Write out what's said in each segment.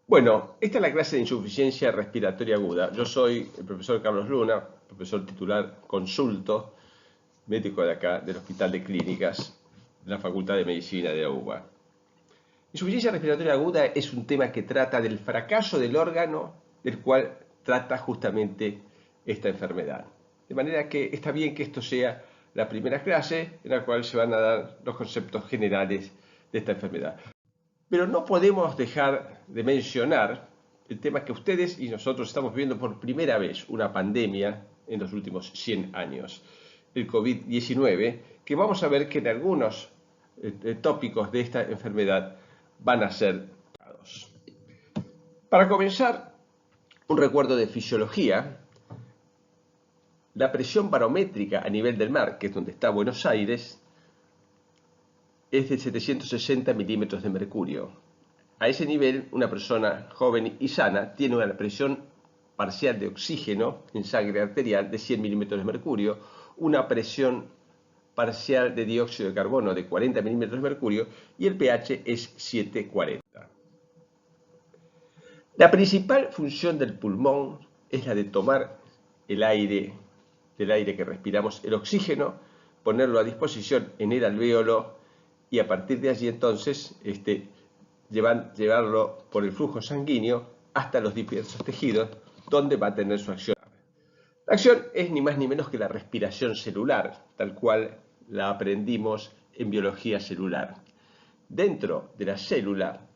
Bueno, esta es la clase de insuficiencia respiratoria aguda. Yo soy el profesor Carlos Luna, profesor titular consulto, médico de acá, del Hospital de Clínicas, de la Facultad de Medicina de la UBA. Insuficiencia respiratoria aguda es un tema que trata del fracaso del órgano del cual trata justamente esta enfermedad. De manera que está bien que esto sea la primera clase en la cual se van a dar los conceptos generales de esta enfermedad. Pero no podemos dejar de mencionar el tema que ustedes y nosotros estamos viviendo por primera vez una pandemia en los últimos 100 años, el COVID-19, que vamos a ver que en algunos tópicos de esta enfermedad van a ser tratados. Para comenzar, un recuerdo de fisiología. La presión barométrica a nivel del mar, que es donde está Buenos Aires, es de 760 milímetros de mercurio. A ese nivel, una persona joven y sana tiene una presión parcial de oxígeno en sangre arterial de 100 milímetros de mercurio, una presión parcial de dióxido de carbono de 40 milímetros de mercurio y el pH es 740. La principal función del pulmón es la de tomar el aire, del aire que respiramos, el oxígeno, ponerlo a disposición en el alvéolo y a partir de allí entonces llevarlo por el flujo sanguíneo hasta los diversos tejidos donde va a tener su acción. La acción es ni más ni menos que la respiración celular, tal cual la aprendimos en biología celular. Dentro de la célula,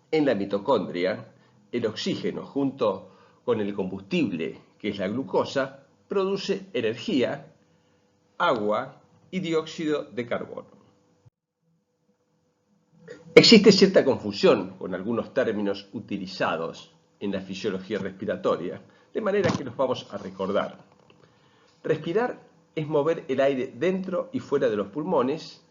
en la mitocondria, el oxígeno junto con el combustible, que es la glucosa, produce energía, agua y dióxido de carbono. Existe cierta confusión con algunos términos utilizados en la fisiología respiratoria, de manera que los vamos a recordar. Respirar es mover el aire dentro y fuera de los pulmones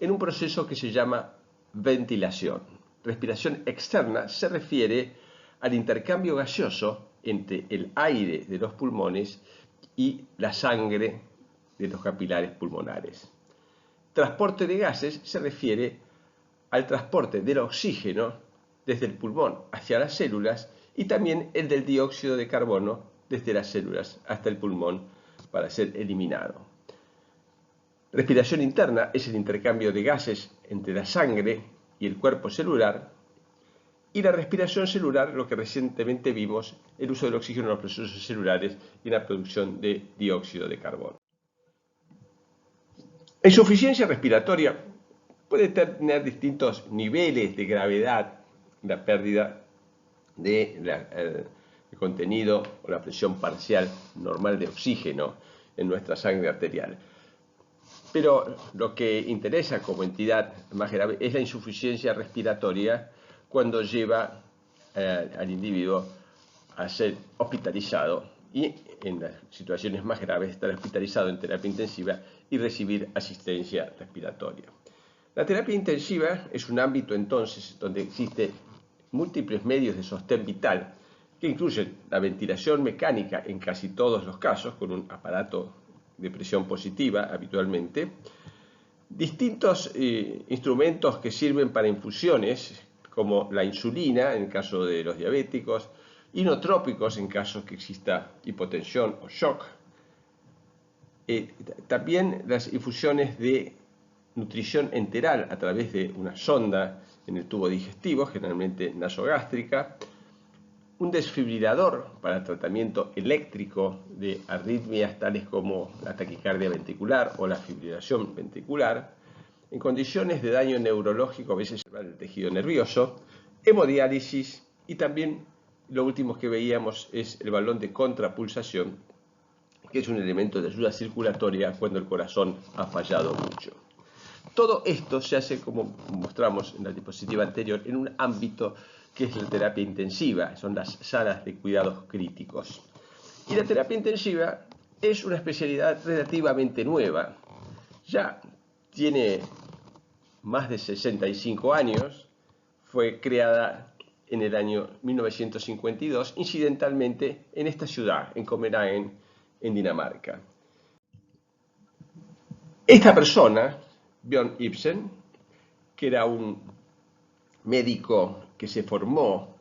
en un proceso que se llama ventilación. Respiración externa se refiere al intercambio gaseoso entre el aire de los pulmones y la sangre de los capilares pulmonares. Transporte de gases se refiere al transporte del oxígeno desde el pulmón hacia las células y también el del dióxido de carbono desde las células hasta el pulmón para ser eliminado. Respiración interna es el intercambio de gases entre la sangre y el cuerpo celular. Y la respiración celular, lo que recientemente vimos, el uso del oxígeno en los procesos celulares y en la producción de dióxido de carbono. La insuficiencia respiratoria puede tener distintos niveles de gravedad, la pérdida de el contenido o la presión parcial normal de oxígeno en nuestra sangre arterial. Pero lo que interesa como entidad más grave es la insuficiencia respiratoria cuando lleva al individuo a ser hospitalizado y en las situaciones más graves estar hospitalizado en terapia intensiva y recibir asistencia respiratoria. La terapia intensiva es un ámbito entonces donde existen múltiples medios de sostén vital que incluyen la ventilación mecánica en casi todos los casos con un aparato de presión positiva habitualmente, distintos instrumentos que sirven para infusiones como la insulina en el caso de los diabéticos, inotrópicos en caso que exista hipotensión o shock, también las infusiones de nutrición enteral a través de una sonda en el tubo digestivo, generalmente nasogástrica, un desfibrilador para el tratamiento eléctrico de arritmias tales como la taquicardia ventricular o la fibrilación ventricular, en condiciones de daño neurológico, a veces el tejido nervioso, hemodiálisis y también lo último que veíamos es el balón de contrapulsación, que es un elemento de ayuda circulatoria cuando el corazón ha fallado mucho. Todo esto se hace, como mostramos en la diapositiva anterior, en un ámbito que es la terapia intensiva, son las salas de cuidados críticos. Y la terapia intensiva es una especialidad relativamente nueva. Ya tiene más de 65 años, fue creada en el año 1952, incidentalmente en esta ciudad, en Copenhagen, en Dinamarca. Esta persona, Bjørn Ibsen, que era un médico que se formó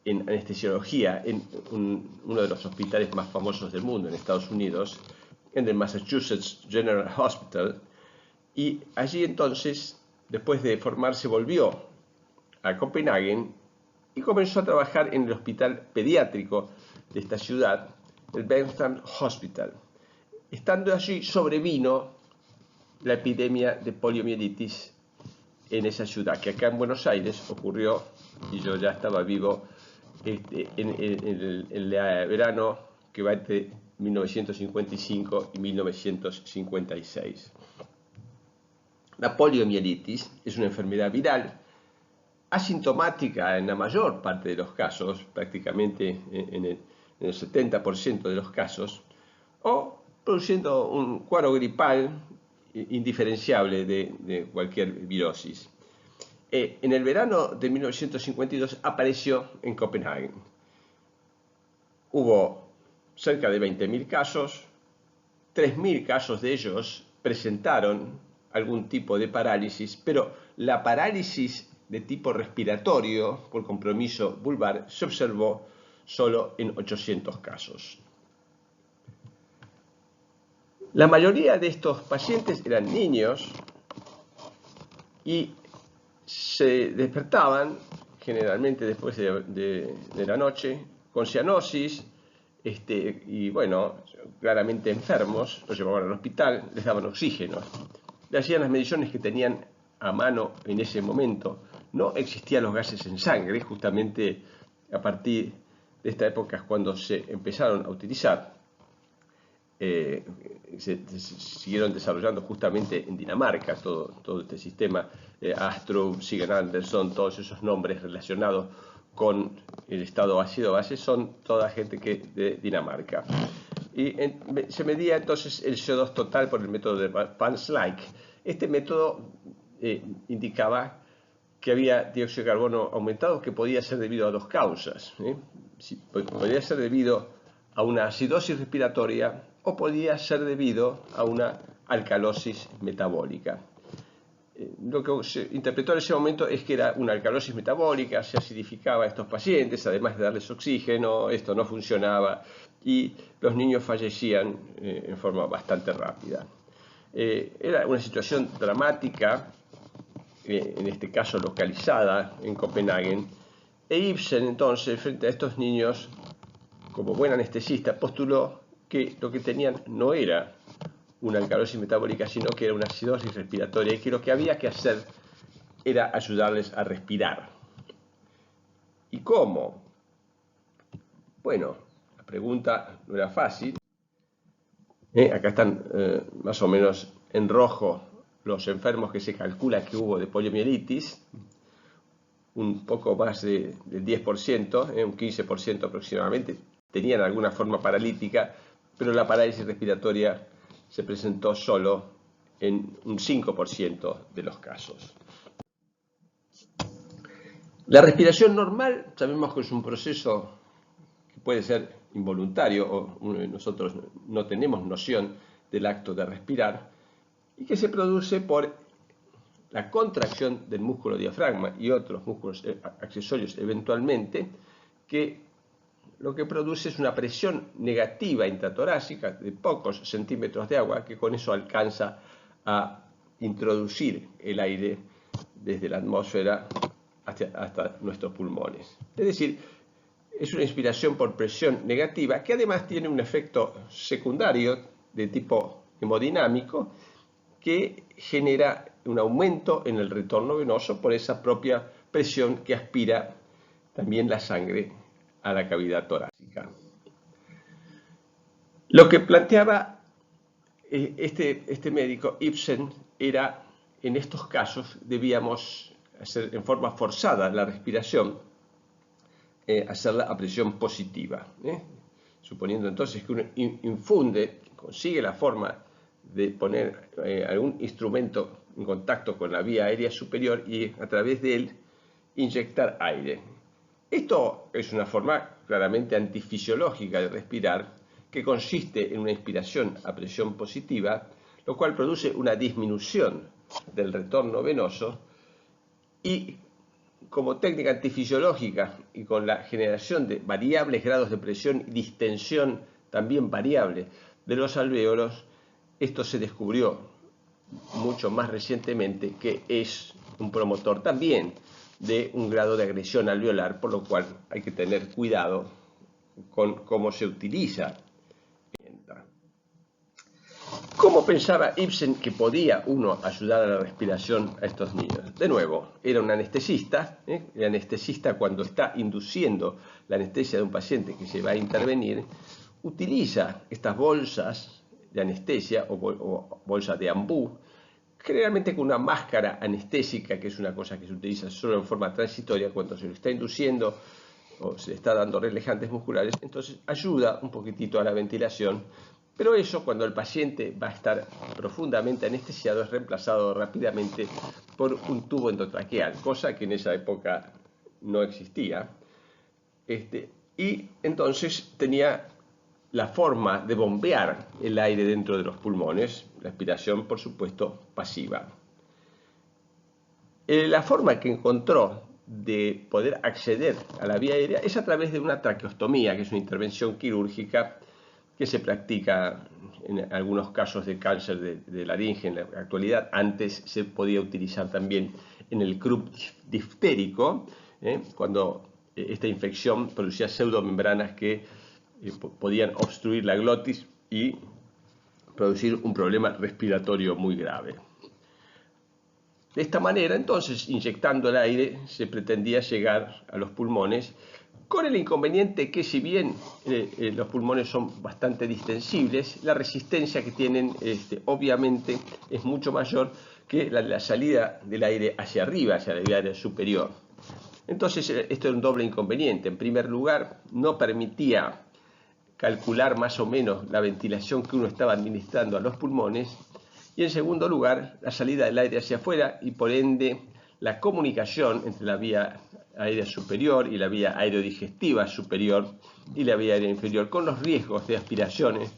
en anestesiología en uno de los hospitales más famosos del mundo en Estados Unidos, en el Massachusetts General Hospital, y allí entonces, después de formarse, volvió a Copenhague y comenzó a trabajar en el hospital pediátrico de esta ciudad, el Bentham's Hospital. Estando allí, sobrevino la epidemia de poliomielitis en esa ciudad, que acá en Buenos Aires ocurrió, y yo ya estaba vivo en el verano que va entre 1955 y 1956. La poliomielitis es una enfermedad viral asintomática en la mayor parte de los casos, prácticamente en el 70% de los casos, o produciendo un cuadro gripal indiferenciable de cualquier virosis. En el verano de 1952 apareció en Copenhague. Hubo cerca de 20.000 casos, 3.000 casos de ellos presentaron algún tipo de parálisis, pero la parálisis de tipo respiratorio por compromiso vulvar se observó solo en 800 casos. La mayoría de estos pacientes eran niños y se despertaban generalmente después de la noche con cianosis y bueno, claramente enfermos, los llevaban al hospital, les daban oxígeno, le hacían las mediciones que tenían a mano en ese momento. No existían los gases en sangre, justamente a partir de esta época es cuando se empezaron a utilizar. Se siguieron desarrollando justamente en Dinamarca todo este sistema, Astrup, Sigen Andersen, todos esos nombres relacionados con el estado ácido-base son toda gente de Dinamarca. Y se medía entonces el CO2 total por el método de Van-Slyke. Este método indicaba que había dióxido de carbono aumentado, que podía ser debido a dos causas. Podía ser debido a una acidosis respiratoria o podía ser debido a una alcalosis metabólica. Lo que se interpretó en ese momento es que era una alcalosis metabólica, se acidificaba a estos pacientes, además de darles oxígeno, esto no funcionaba y los niños fallecían en forma bastante rápida. Era una situación dramática, en este caso localizada en Copenhague, e Ibsen entonces, frente a estos niños, como buen anestesista, postuló que lo que tenían no era una alcalosis metabólica, sino que era una acidosis respiratoria y que lo que había que hacer era ayudarles a respirar. ¿Y cómo? Bueno, la pregunta no era fácil. Acá están más o menos en rojo los enfermos que se calcula que hubo de poliomielitis, un poco más del 10%, un 15% aproximadamente, tenían alguna forma paralítica, pero la parálisis respiratoria se presentó solo en un 5% de los casos. La respiración normal, sabemos que es un proceso que puede ser involuntario, o nosotros no tenemos noción del acto de respirar, y que se produce por la contracción del músculo diafragma y otros músculos accesorios eventualmente, que lo que produce es una presión negativa intratorácica de pocos centímetros de agua, que con eso alcanza a introducir el aire desde la atmósfera hasta nuestros pulmones. Es decir, es una inspiración por presión negativa que además tiene un efecto secundario de tipo hemodinámico que genera un aumento en el retorno venoso por esa propia presión que aspira también la sangre a la cavidad torácica. Lo que planteaba este médico Ibsen era, en estos casos debíamos hacer en forma forzada la respiración, hacerla a presión positiva, suponiendo entonces que uno infunde, consigue la forma de poner algún instrumento en contacto con la vía aérea superior y a través de él inyectar aire. Esto es una forma claramente antifisiológica de respirar, que consiste en una inspiración a presión positiva, lo cual produce una disminución del retorno venoso y como técnica antifisiológica y con la generación de variables grados de presión y distensión también variable de los alvéolos, esto se descubrió mucho más recientemente que es un promotor también de un grado de agresión alveolar, por lo cual hay que tener cuidado con cómo se utiliza. ¿Cómo pensaba Ibsen que podía uno ayudar a la respiración a estos niños? De nuevo, era un anestesista. El anestesista, cuando está induciendo la anestesia de un paciente que se va a intervenir, utiliza estas bolsas de anestesia o bolsas de ambú, generalmente con una máscara anestésica, que es una cosa que se utiliza solo en forma transitoria cuando se lo está induciendo o se le está dando relajantes musculares. Entonces ayuda un poquitito a la ventilación, pero eso, cuando el paciente va a estar profundamente anestesiado, es reemplazado rápidamente por un tubo endotraqueal, cosa que en esa época no existía. Y entonces tenía la forma de bombear el aire dentro de los pulmones, respiración, por supuesto, pasiva. La forma que encontró de poder acceder a la vía aérea es a través de una traqueostomía, que es una intervención quirúrgica que se practica en algunos casos de cáncer de laringe en la actualidad. Antes se podía utilizar también en el croup diftérico, cuando esta infección producía pseudomembranas que podían obstruir la glotis y producir un problema respiratorio muy grave. De esta manera, entonces, inyectando el aire, se pretendía llegar a los pulmones, con el inconveniente que, si bien los pulmones son bastante distensibles, la resistencia que tienen obviamente es mucho mayor que la salida del aire hacia arriba, hacia la vía aérea superior. Entonces, esto es un doble inconveniente. En primer lugar, no permitía calcular más o menos la ventilación que uno estaba administrando a los pulmones, y en segundo lugar, la salida del aire hacia afuera y por ende la comunicación entre la vía aérea superior y la vía aerodigestiva superior y la vía aérea inferior, con los riesgos de aspiraciones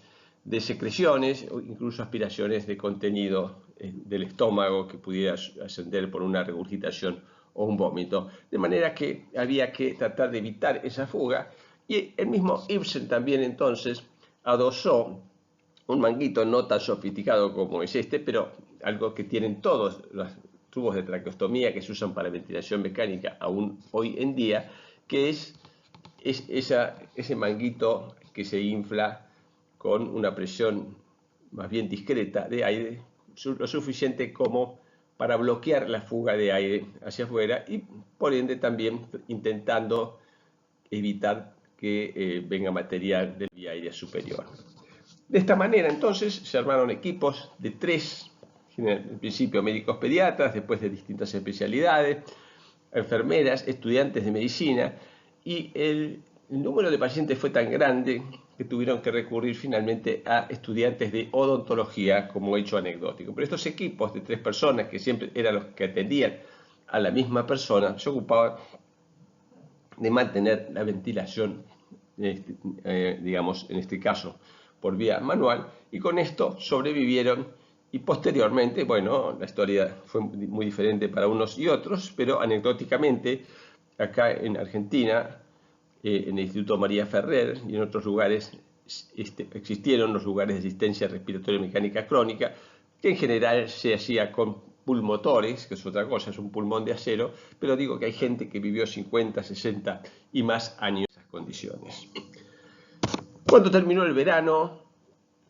de secreciones o incluso aspiraciones de contenido del estómago que pudiera ascender por una regurgitación o un vómito. De manera que había que tratar de evitar esa fuga, y el mismo Ibsen también entonces adosó un manguito no tan sofisticado como es este, pero algo que tienen todos los tubos de traqueostomía que se usan para ventilación mecánica aún hoy en día, que es ese manguito que se infla con una presión más bien discreta de aire, lo suficiente como para bloquear la fuga de aire hacia afuera y por ende también intentando evitar que venga material del vía aérea superior. De esta manera, entonces, se armaron equipos de 3, en principio médicos pediatras, después de distintas especialidades, enfermeras, estudiantes de medicina, y el número de pacientes fue tan grande que tuvieron que recurrir finalmente a estudiantes de odontología como hecho anecdótico. Pero estos equipos de 3 personas, que siempre eran los que atendían a la misma persona, se ocupaban de mantener la ventilación, digamos, en este caso, por vía manual, y con esto sobrevivieron. Y posteriormente, bueno, la historia fue muy diferente para unos y otros, pero anecdóticamente, acá en Argentina, en el Instituto María Ferrer y en otros lugares, existieron los lugares de asistencia respiratoria mecánica crónica, que en general se hacía con pulmotores, que es otra cosa, es un pulmón de acero, pero digo que hay gente que vivió 50, 60 y más años en esas condiciones. Cuando terminó el verano,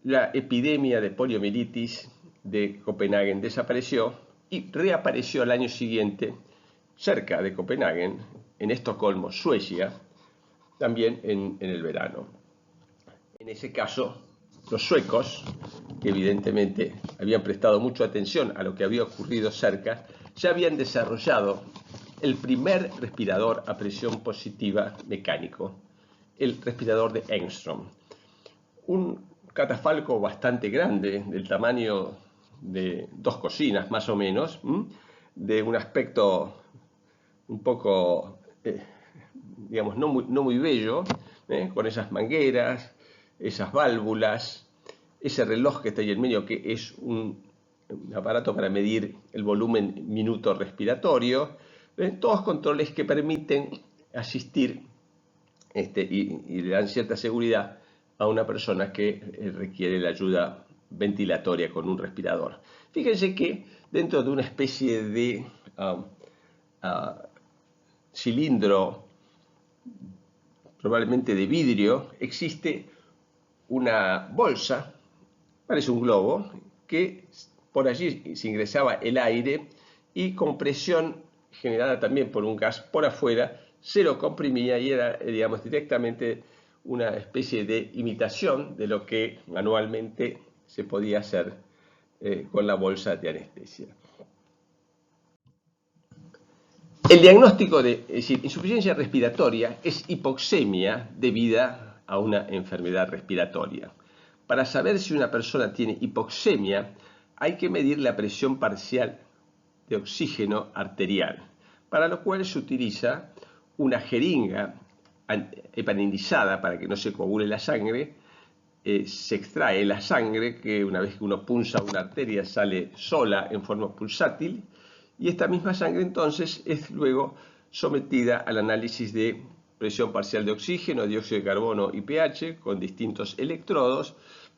la epidemia de poliomielitis de Copenhague desapareció y reapareció al año siguiente cerca de Copenhague, en Estocolmo, Suecia, también en el verano. En ese caso, los suecos, que evidentemente habían prestado mucha atención a lo que había ocurrido cerca, ya habían desarrollado el primer respirador a presión positiva mecánico, el respirador de Engström. Un catafalco bastante grande, del tamaño de 2 cocinas más o menos, de un aspecto un poco, digamos, no muy bello, con esas mangueras, esas válvulas, ese reloj que está ahí en medio, que es un aparato para medir el volumen minuto respiratorio, Todos controles que permiten asistir y le dan cierta seguridad a una persona que requiere la ayuda ventilatoria con un respirador. Fíjense que dentro de una especie de cilindro, probablemente de vidrio, existe una bolsa, parece un globo, que por allí se ingresaba el aire y con presión generada también por un gas por afuera, se lo comprimía y era, digamos, directamente una especie de imitación de lo que manualmente se podía hacer con la bolsa de anestesia. El diagnóstico de insuficiencia respiratoria es hipoxemia debida a una enfermedad respiratoria. Para saber si una persona tiene hipoxemia, hay que medir la presión parcial de oxígeno arterial, para lo cual se utiliza una jeringa heparinizada para que no se coagule la sangre. Se extrae la sangre que una vez que uno punza una arteria sale sola en forma pulsátil, y esta misma sangre entonces es luego sometida al análisis de presión parcial de oxígeno, dióxido de carbono y pH con distintos electrodos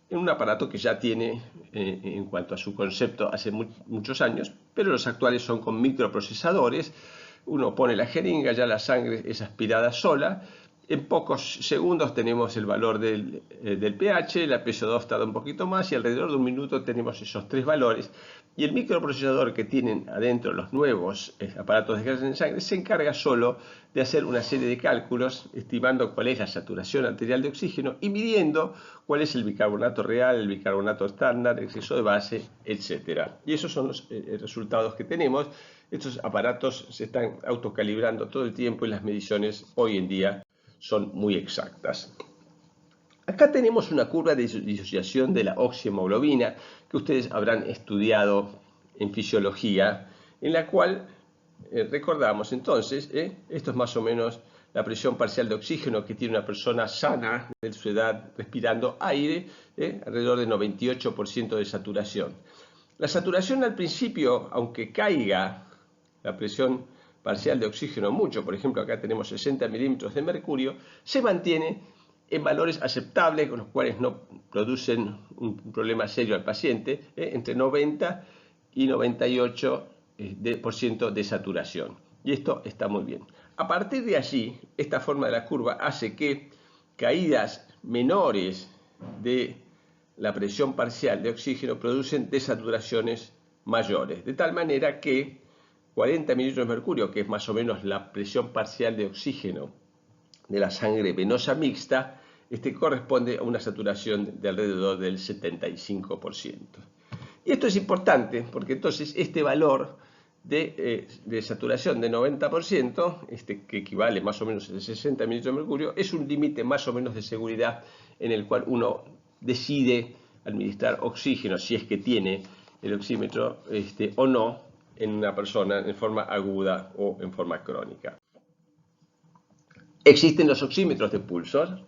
en un aparato que ya tiene en cuanto a su concepto hace muchos años, pero los actuales son con microprocesadores. Uno pone la jeringa, ya la sangre es aspirada sola. En pocos segundos tenemos el valor del pH, la PSO2 tarda un poquito más y alrededor de un minuto tenemos esos tres valores. Y el microprocesador que tienen adentro los nuevos aparatos de gas en sangre se encarga solo de hacer una serie de cálculos estimando cuál es la saturación arterial de oxígeno y midiendo cuál es el bicarbonato real, el bicarbonato estándar, el exceso de base, etc. Y esos son los resultados que tenemos. Estos aparatos se están autocalibrando todo el tiempo y las mediciones hoy en día son muy exactas. Acá tenemos una curva de disociación de la oxihemoglobina que ustedes habrán estudiado en fisiología, en la cual recordamos entonces, esto es más o menos la presión parcial de oxígeno que tiene una persona sana de su edad respirando aire, alrededor de 98% de saturación. La saturación al principio, aunque caiga la presión parcial de oxígeno mucho, por ejemplo acá tenemos 60 milímetros de mercurio, se mantiene en valores aceptables, con los cuales no producen un problema serio al paciente, entre 90 y 98% de saturación. Y esto está muy bien. A partir de allí, esta forma de la curva hace que caídas menores de la presión parcial de oxígeno producen desaturaciones mayores, de tal manera que 40 mililitros de mercurio, que es más o menos la presión parcial de oxígeno de la sangre venosa mixta, corresponde a una saturación de alrededor del 75%. Y esto es importante porque entonces este valor de saturación de 90%, que equivale más o menos a 60 mililitros de mercurio, es un límite más o menos de seguridad en el cual uno decide administrar oxígeno, si es que tiene el oxímetro o no, en una persona en forma aguda o en forma crónica. Existen los oxímetros de pulso,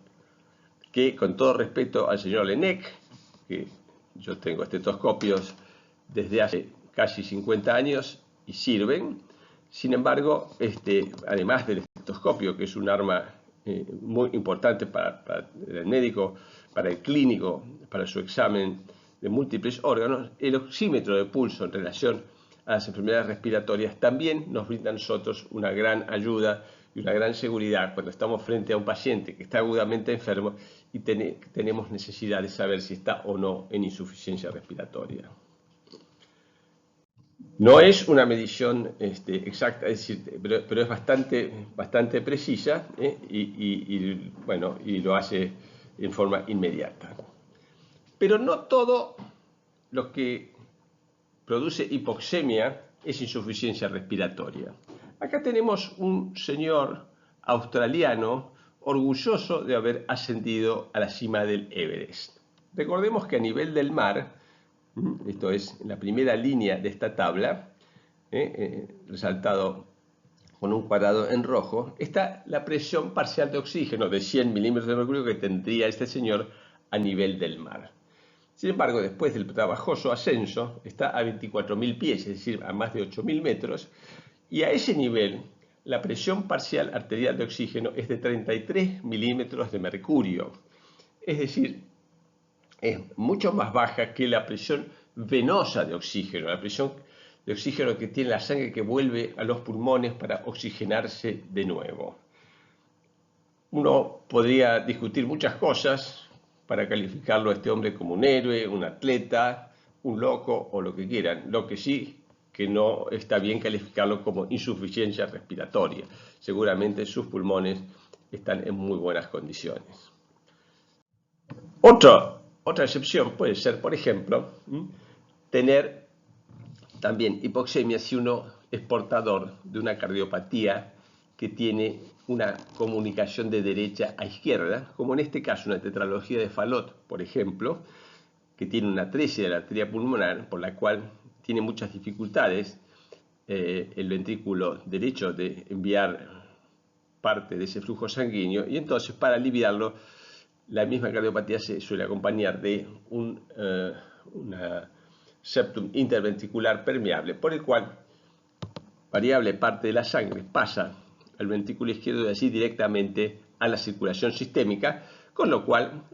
que con todo respeto al señor Lenec, que yo tengo estetoscopios desde hace casi 50 años y sirven. Sin embargo, además del estetoscopio, que es un arma muy importante para el médico, para el clínico, para su examen de múltiples órganos, el oxímetro de pulso en relación a las enfermedades respiratorias también nos brinda a nosotros una gran ayuda y una gran seguridad cuando estamos frente a un paciente que está agudamente enfermo y tenemos necesidad de saber si está o no en insuficiencia respiratoria. No es una medición exacta, es decir, pero es bastante precisa y lo hace en forma inmediata. Pero no todo lo que produce hipoxemia es insuficiencia respiratoria. Acá tenemos un señor australiano orgulloso de haber ascendido a la cima del Everest. Recordemos que a nivel del mar, esto es la primera línea de esta tabla, resaltado con un cuadrado en rojo, está la presión parcial de oxígeno de 100 milímetros de mercurio que tendría este señor a nivel del mar. Sin embargo, después del trabajoso ascenso, está a 24.000 pies, es decir, a más de 8.000 metros, y a ese nivel la presión parcial arterial de oxígeno es de 33 milímetros de mercurio. Es decir, es mucho más baja que la presión venosa de oxígeno, la presión de oxígeno que tiene la sangre que vuelve a los pulmones para oxigenarse de nuevo. Uno podría discutir muchas cosas para calificarlo a este hombre como un héroe, un atleta, un loco o lo que quieran. Lo que sí que no está bien calificarlo como insuficiencia respiratoria. Seguramente sus pulmones están en muy buenas condiciones. Otra excepción puede ser, por ejemplo, tener también hipoxemia si uno es portador de una cardiopatía que tiene una comunicación de derecha a izquierda, como en este caso una tetralogía de Fallot, por ejemplo, que tiene una atresia de la arteria pulmonar, por la cual tiene muchas dificultades el ventrículo derecho de enviar parte de ese flujo sanguíneo, y entonces para aliviarlo la misma cardiopatía se suele acompañar de una septum interventricular permeable, por el cual variable parte de la sangre pasa al ventrículo izquierdo y así directamente a la circulación sistémica, con lo cual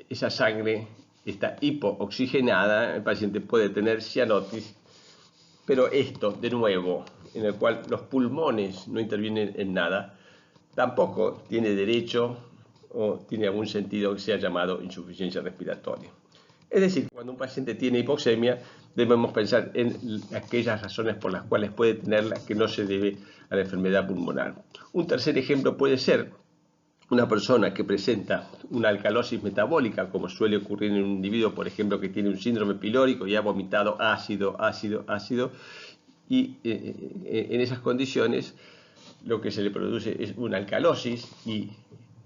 esa sangre está hipooxigenada, el paciente puede tener cianosis, pero esto, de nuevo, en el cual los pulmones no intervienen en nada, tampoco tiene derecho o tiene algún sentido que sea llamado insuficiencia respiratoria. Es decir, cuando un paciente tiene hipoxemia, debemos pensar en aquellas razones por las cuales puede tenerla que no se debe a la enfermedad pulmonar. Un tercer ejemplo puede ser una persona que presenta una alcalosis metabólica, como suele ocurrir en un individuo, por ejemplo, que tiene un síndrome pilórico y ha vomitado ácido, y en esas condiciones lo que se le produce es una alcalosis, y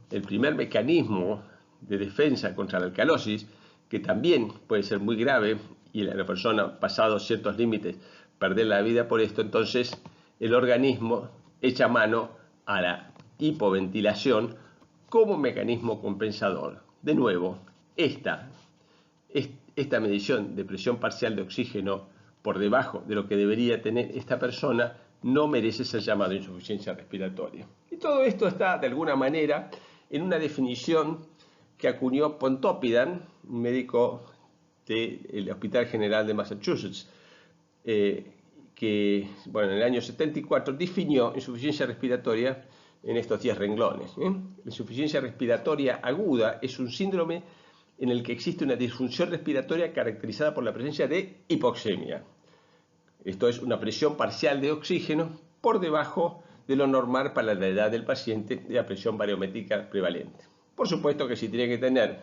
el primer mecanismo de defensa contra la alcalosis, que también puede ser muy grave y la persona, pasados ciertos límites, perder la vida por esto, entonces el organismo echa mano a la hipoventilación como mecanismo compensador. De nuevo, esta medición de presión parcial de oxígeno por debajo de lo que debería tener esta persona no merece ser llamado insuficiencia respiratoria. Y todo esto está, de alguna manera, en una definición que acuñó Pontoppidan, un médico del Hospital General de Massachusetts, que en el año 74 definió insuficiencia respiratoria en estos 10 renglones. La insuficiencia respiratoria aguda es un síndrome en el que existe una disfunción respiratoria caracterizada por la presencia de hipoxemia. Esto es una presión parcial de oxígeno por debajo de lo normal para la edad del paciente de la presión barométrica prevalente. Por supuesto que si tiene que tener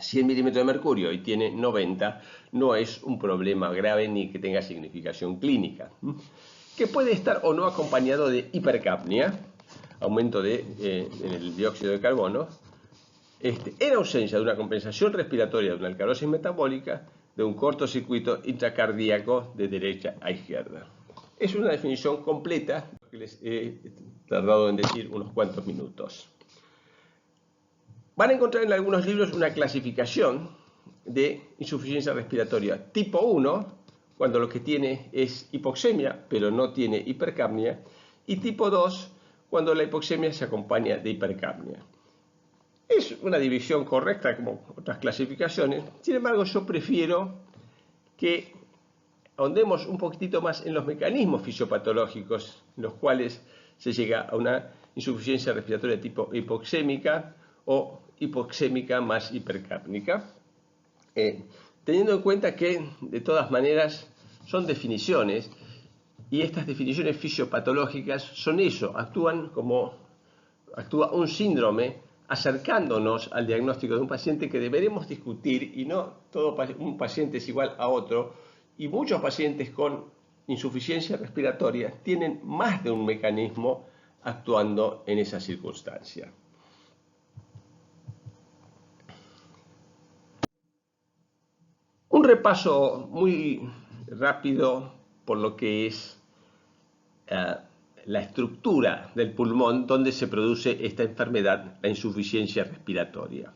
100 milímetros de mercurio y tiene 90, no es un problema grave ni que tenga significación clínica. Que puede estar o no acompañado de hipercapnia, aumento del dióxido de carbono, en ausencia de una compensación respiratoria de una alcalosis metabólica, de un cortocircuito intracardíaco de derecha a izquierda. Es una definición completa que les he tardado en decir unos cuantos minutos. Van a encontrar en algunos libros una clasificación de insuficiencia respiratoria tipo 1, cuando lo que tiene es hipoxemia, pero no tiene hipercapnia, y tipo 2, cuando la hipoxemia se acompaña de hipercapnia. Es una división correcta como otras clasificaciones, sin embargo yo prefiero que ahondemos un poquitito más en los mecanismos fisiopatológicos en los cuales se llega a una insuficiencia respiratoria tipo hipoxémica o hipoxémica más hipercápnica, teniendo en cuenta que de todas maneras son definiciones, y estas definiciones fisiopatológicas son eso, actúa un síndrome acercándonos al diagnóstico de un paciente que deberemos discutir, y no todo un paciente es igual a otro, y muchos pacientes con insuficiencia respiratoria tienen más de un mecanismo actuando en esa circunstancia. Un repaso muy rápido por lo que es la estructura del pulmón donde se produce esta enfermedad, la insuficiencia respiratoria.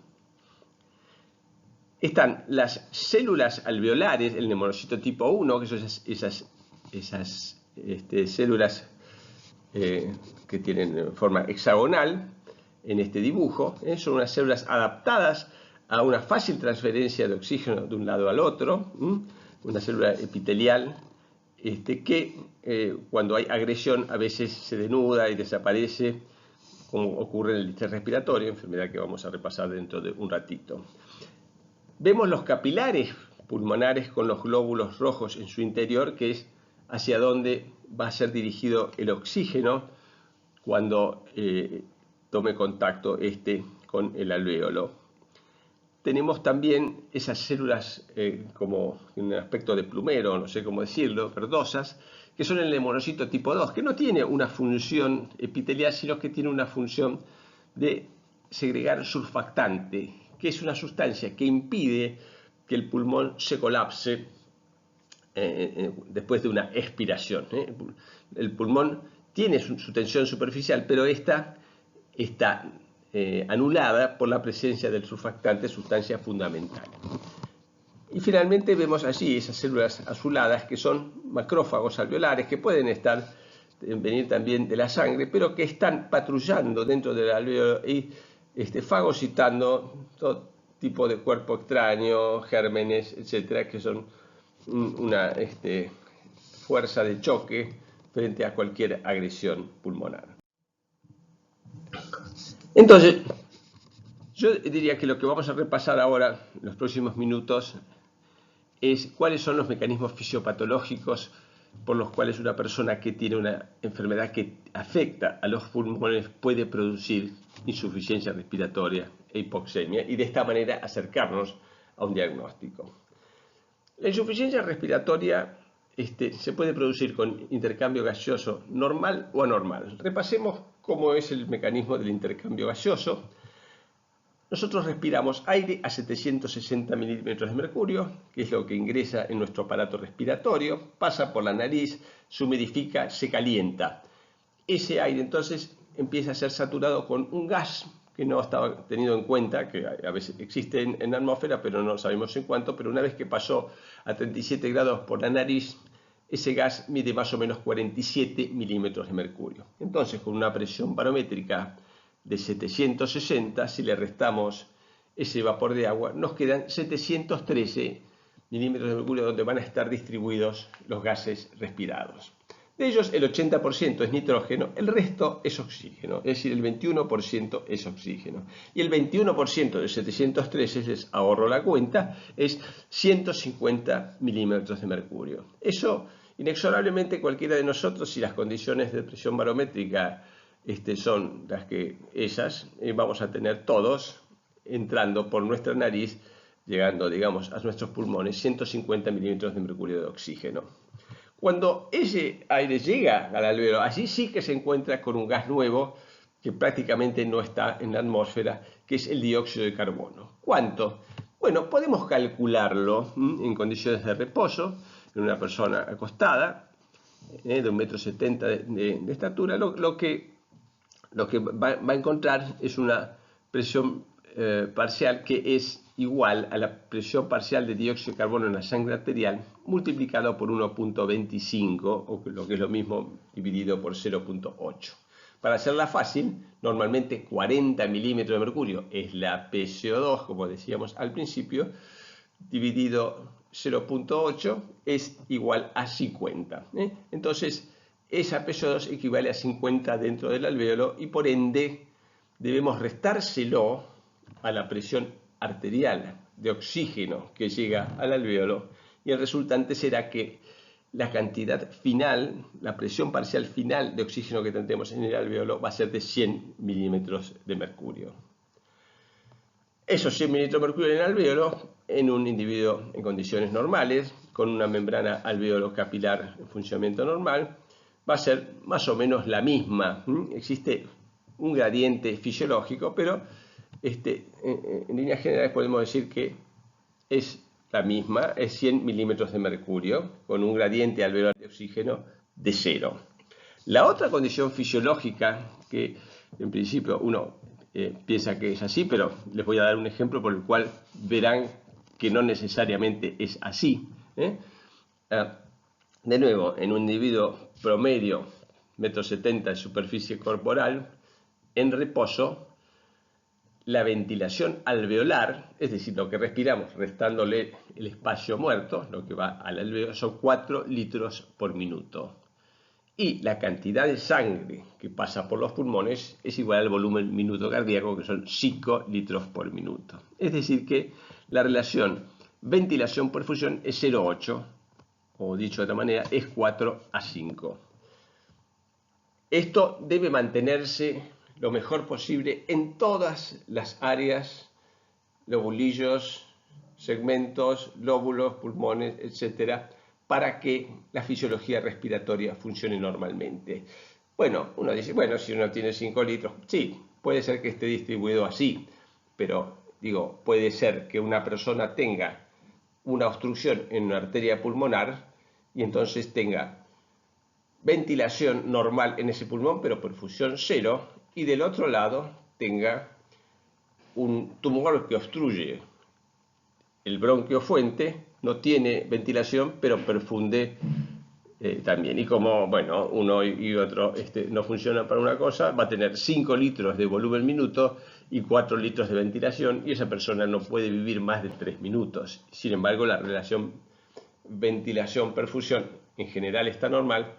Están las células alveolares, el neumonocito tipo 1, que son esas células que tienen forma hexagonal en este dibujo. Son unas células adaptadas a una fácil transferencia de oxígeno de un lado al otro. Una célula epitelial que cuando hay agresión a veces se denuda y desaparece, como ocurre en el distrés respiratorio, enfermedad que vamos a repasar dentro de un ratito. Vemos los capilares pulmonares con los glóbulos rojos en su interior, que es hacia donde va a ser dirigido el oxígeno cuando tome contacto con el alvéolo. Tenemos también esas células como en un aspecto de plumero, no sé cómo decirlo, verdosas, que son el monocito tipo 2, que no tiene una función epitelial, sino que tiene una función de segregar surfactante, que es una sustancia que impide que el pulmón se colapse después de una expiración. El pulmón tiene su tensión superficial, pero esta está anulada por la presencia del surfactante, sustancia fundamental. Y finalmente vemos allí esas células azuladas que son macrófagos alveolares, que pueden venir también de la sangre, pero que están patrullando dentro del alvéolo y fagocitando todo tipo de cuerpo extraño, gérmenes, etcétera, que son una fuerza de choque frente a cualquier agresión pulmonar. Entonces, yo diría que lo que vamos a repasar ahora, en los próximos minutos, es cuáles son los mecanismos fisiopatológicos por los cuales una persona que tiene una enfermedad que afecta a los pulmones puede producir insuficiencia respiratoria e hipoxemia, y de esta manera acercarnos a un diagnóstico. La insuficiencia respiratoria se puede producir con intercambio gaseoso normal o anormal. Repasemos cómo es el mecanismo del intercambio gaseoso. Nosotros respiramos aire a 760 milímetros de mercurio, que es lo que ingresa en nuestro aparato respiratorio, pasa por la nariz, se humidifica, se calienta. Ese aire entonces empieza a ser saturado con un gas que no estaba tenido en cuenta, que a veces existe en la atmósfera, pero no sabemos en cuánto, pero una vez que pasó a 37 grados por la nariz, ese gas mide más o menos 47 milímetros de mercurio. Entonces, con una presión barométrica de 760, si le restamos ese vapor de agua, nos quedan 713 milímetros de mercurio donde van a estar distribuidos los gases respirados. De ellos el 80% es nitrógeno, el resto es oxígeno, es decir, el 21% es oxígeno. Y el 21% de 713, les ahorro la cuenta, es 150 milímetros de mercurio. Eso, inexorablemente, cualquiera de nosotros, si las condiciones de presión barométrica son las que esas, vamos a tener todos entrando por nuestra nariz, llegando, digamos, a nuestros pulmones, 150 milímetros de mercurio de oxígeno. Cuando ese aire llega al alvéolo, allí sí que se encuentra con un gas nuevo que prácticamente no está en la atmósfera, que es el dióxido de carbono. ¿Cuánto? Bueno, podemos calcularlo en condiciones de reposo, en una persona acostada, de 1,70 m de estatura. Lo que va a encontrar es una presión parcial que es igual a la presión parcial de dióxido de carbono en la sangre arterial multiplicado por 1,25, o lo que es lo mismo, dividido por 0,8. Para hacerla fácil, normalmente 40 milímetros de mercurio es la PCO2, como decíamos al principio, dividido 0,8 es igual a 50. Entonces, esa PCO2 equivale a 50 dentro del alvéolo y por ende debemos restárselo a la presión arterial de oxígeno que llega al alvéolo, y el resultante será que la cantidad final, la presión parcial final de oxígeno que tendremos en el alvéolo va a ser de 100 milímetros de mercurio. Esos 100 milímetros de mercurio en el alvéolo, en un individuo en condiciones normales, con una membrana alvéolo capilar en funcionamiento normal, va a ser más o menos la misma. Existe un gradiente fisiológico, pero en líneas generales podemos decir que es la misma, es 100 milímetros de mercurio, con un gradiente alveolar de oxígeno de 0. La otra condición fisiológica, que en principio uno piensa que es así, pero les voy a dar un ejemplo por el cual verán que no necesariamente es así. De nuevo, en un individuo promedio 1,70 m de superficie corporal, en reposo, la ventilación alveolar, es decir, lo que respiramos, restándole el espacio muerto, lo que va al alveolo, son 4 litros por minuto. Y la cantidad de sangre que pasa por los pulmones es igual al volumen minuto cardíaco, que son 5 litros por minuto. Es decir, que la relación ventilación-perfusión es 0,8, o dicho de otra manera, es 4:5. Esto debe mantenerse lo mejor posible en todas las áreas, lobulillos, segmentos, lóbulos, pulmones, etcétera, para que la fisiología respiratoria funcione normalmente. Bueno, uno dice, bueno, si uno tiene 5 litros, sí, puede ser que esté distribuido así, pero digo, puede ser que una persona tenga una obstrucción en una arteria pulmonar y entonces tenga ventilación normal en ese pulmón, pero perfusión 0, y del otro lado tenga un tumor que obstruye el bronquio fuente, no tiene ventilación, pero perfunde también. Y como, bueno, uno y otro no funcionan para una cosa, va a tener 5 litros de volumen minuto y 4 litros de ventilación, y esa persona no puede vivir más de 3 minutos. Sin embargo, la relación ventilación-perfusión en general está normal,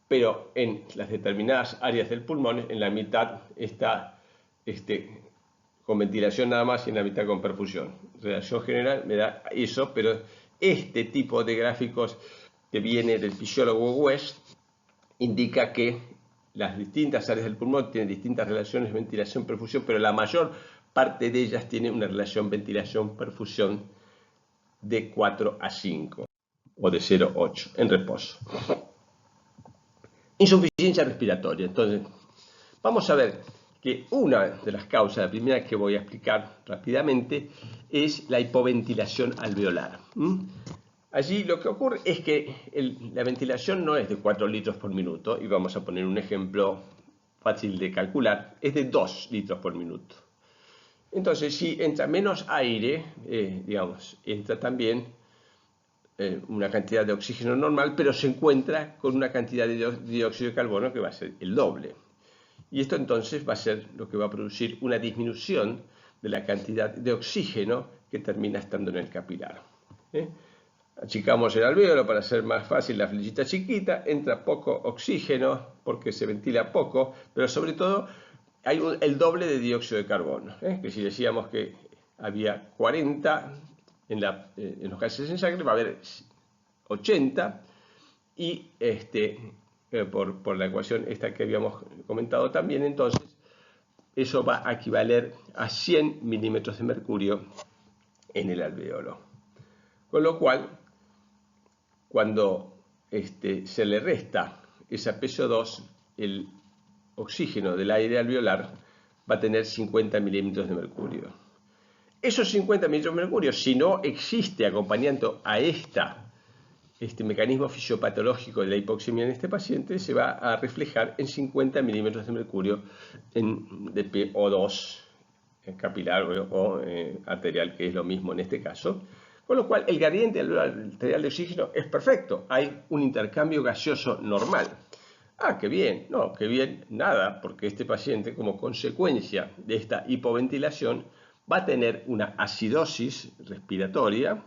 pero en las determinadas áreas del pulmón, en la mitad está con ventilación nada más y en la mitad con perfusión. Relación general me da eso, pero este tipo de gráficos que viene del fisiólogo West indica que las distintas áreas del pulmón tienen distintas relaciones ventilación-perfusión, pero la mayor parte de ellas tiene una relación ventilación-perfusión de 4:5 o de 0,8 en reposo. Insuficiencia respiratoria. Entonces, vamos a ver que una de las causas, la primera que voy a explicar rápidamente, es la hipoventilación alveolar. Allí lo que ocurre es que la ventilación no es de 4 litros por minuto, y vamos a poner un ejemplo fácil de calcular, es de 2 litros por minuto. Entonces, si entra menos aire, digamos, entra también una cantidad de oxígeno normal, pero se encuentra con una cantidad de dióxido de carbono que va a ser el doble. Y esto entonces va a ser lo que va a producir una disminución de la cantidad de oxígeno que termina estando en el capilar. Achicamos el alvéolo para hacer más fácil la flechita chiquita, entra poco oxígeno porque se ventila poco, pero sobre todo hay el doble de dióxido de carbono, que si decíamos que había 40 en los gases en sangre, va a haber 80, y por la ecuación esta que habíamos comentado también, entonces eso va a equivaler a 100 milímetros de mercurio en el alvéolo. Con lo cual, cuando se le resta esa PSO2, el oxígeno del aire alveolar va a tener 50 milímetros de mercurio. Esos 50 milímetros de mercurio, si no existe acompañamiento a este mecanismo fisiopatológico de la hipoxemia en este paciente, se va a reflejar en 50 milímetros de mercurio de PO2 capilar o arterial, que es lo mismo en este caso. Con lo cual, el gradiente arterial de oxígeno es perfecto. Hay un intercambio gaseoso normal. Ah, qué bien. No, qué bien, nada, porque este paciente, como consecuencia de esta hipoventilación, va a tener una acidosis respiratoria,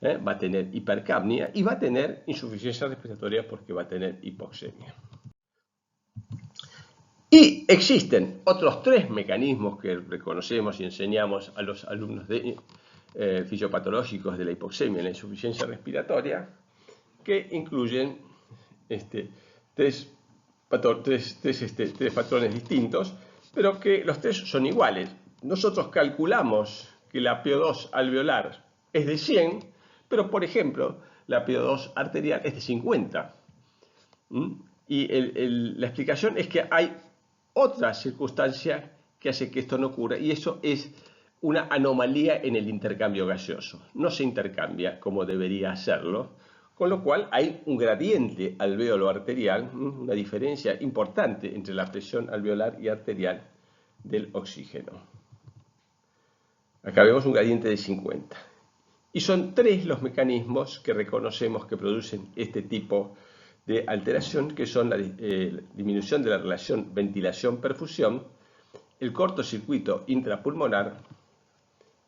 va a tener hipercapnia y va a tener insuficiencia respiratoria porque va a tener hipoxemia. Y existen otros 3 mecanismos que reconocemos y enseñamos a los alumnos fisiopatológicos de la hipoxemia y la insuficiencia respiratoria, que incluyen 3 patrones distintos, pero que los 3 son iguales. Nosotros calculamos que la PO2 alveolar es de 100, pero por ejemplo la PO2 arterial es de 50. Y la explicación es que hay otra circunstancia que hace que esto no ocurra, y eso es una anomalía en el intercambio gaseoso. No se intercambia como debería hacerlo, con lo cual hay un gradiente alvéolo arterial, una diferencia importante entre la presión alveolar y arterial del oxígeno. Acá vemos un gradiente de 50. Y son 3 los mecanismos que reconocemos que producen este tipo de alteración, que son la disminución de la relación ventilación-perfusión, el cortocircuito intrapulmonar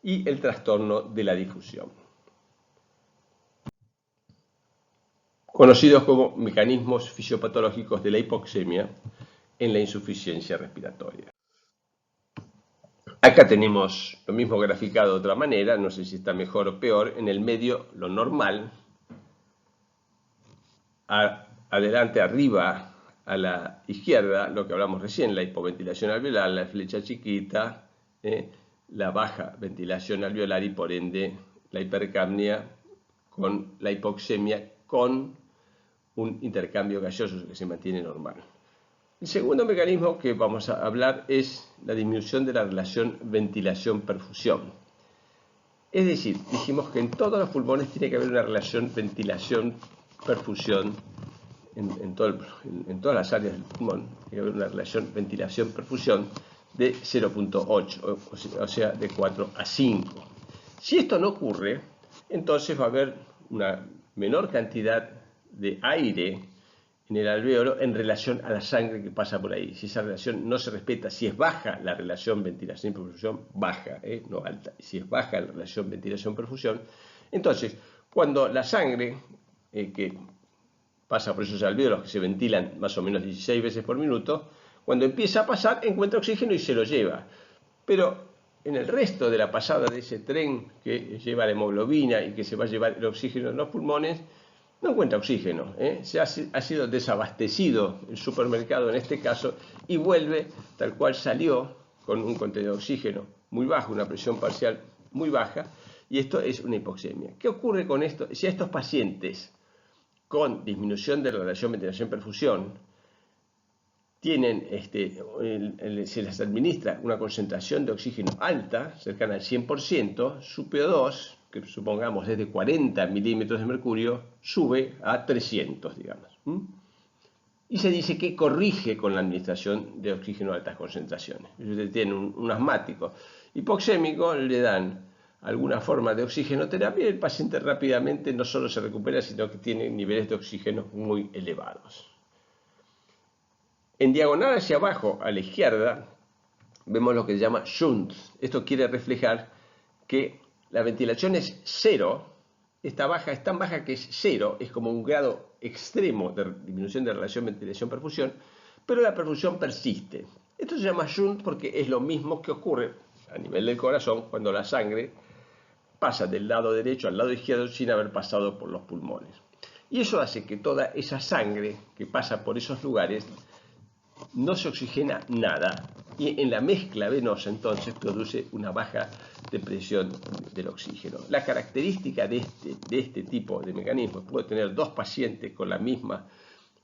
y el trastorno de la difusión, conocidos como mecanismos fisiopatológicos de la hipoxemia en la insuficiencia respiratoria. Acá tenemos lo mismo graficado de otra manera, no sé si está mejor o peor. En el medio, lo normal, adelante, arriba, a la izquierda, lo que hablamos recién, la hipoventilación alveolar, la flecha chiquita, la baja ventilación alveolar y por ende la hipercapnia con la hipoxemia con un intercambio gaseoso que se mantiene normal. El segundo mecanismo que vamos a hablar es la disminución de la relación ventilación-perfusión. Es decir, dijimos que en todos los pulmones tiene que haber una relación ventilación-perfusión, en todas las áreas del pulmón, tiene que haber una relación ventilación-perfusión de 0.8, o sea, de 4 a 5. Si esto no ocurre, entonces va a haber una menor cantidad de aire en el alvéolo en relación a la sangre que pasa por ahí. Si esa relación no se respeta, si es baja la relación ventilación-perfusión, baja, no alta, si es baja la relación ventilación-perfusión, entonces cuando la sangre que pasa por esos alvéolos que se ventilan más o menos 16 veces por minuto, cuando empieza a pasar encuentra oxígeno y se lo lleva. Pero en el resto de la pasada de ese tren que lleva la hemoglobina y que se va a llevar el oxígeno en los pulmones, no encuentra oxígeno, ha sido desabastecido el supermercado en este caso y vuelve tal cual salió, con un contenido de oxígeno muy bajo, una presión parcial muy baja, y esto es una hipoxemia. ¿Qué ocurre con esto? Si a estos pacientes con disminución de la relación ventilación-perfusión tienen, se les administra una concentración de oxígeno alta, cercana al 100%, su PO2, que supongamos es de 40 milímetros de mercurio, sube a 300, digamos. Y se dice que corrige con la administración de oxígeno a altas concentraciones. Si usted tiene un asmático hipoxémico, le dan alguna forma de oxigenoterapia y el paciente rápidamente no solo se recupera, sino que tiene niveles de oxígeno muy elevados. En diagonal hacia abajo, a la izquierda, vemos lo que se llama shunt. Esto quiere reflejar que la ventilación es cero, esta baja es tan baja que es cero, es como un grado extremo de disminución de relación ventilación-perfusión, pero la perfusión persiste. Esto se llama shunt porque es lo mismo que ocurre a nivel del corazón cuando la sangre pasa del lado derecho al lado izquierdo sin haber pasado por los pulmones. Y eso hace que toda esa sangre que pasa por esos lugares no se oxigena nada y en la mezcla venosa entonces produce una baja de presión del oxígeno. La característica de este tipo de mecanismos, puede tener dos pacientes con la misma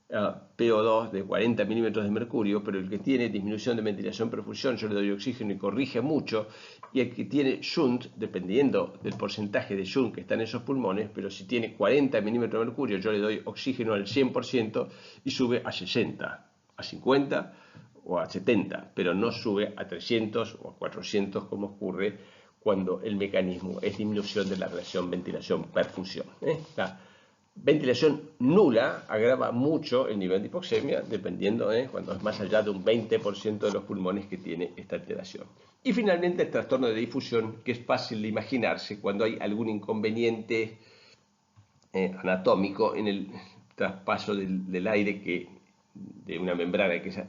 PO2 de 40 milímetros de mercurio, pero el que tiene disminución de ventilación-perfusión yo le doy oxígeno y corrige mucho, y el que tiene shunt, dependiendo del porcentaje de shunt que está en esos pulmones, pero si tiene 40 milímetros de mercurio yo le doy oxígeno al 100% y sube a 60, a 50 o a 70, pero no sube a 300 o a 400 como ocurre cuando el mecanismo es disminución de la relación ventilación-perfusión. La ventilación nula agrava mucho el nivel de hipoxemia, dependiendo cuando es más allá de un 20% de los pulmones que tiene esta alteración. Y finalmente el trastorno de difusión, que es fácil de imaginarse cuando hay algún inconveniente anatómico en el traspaso del aire de una membrana que es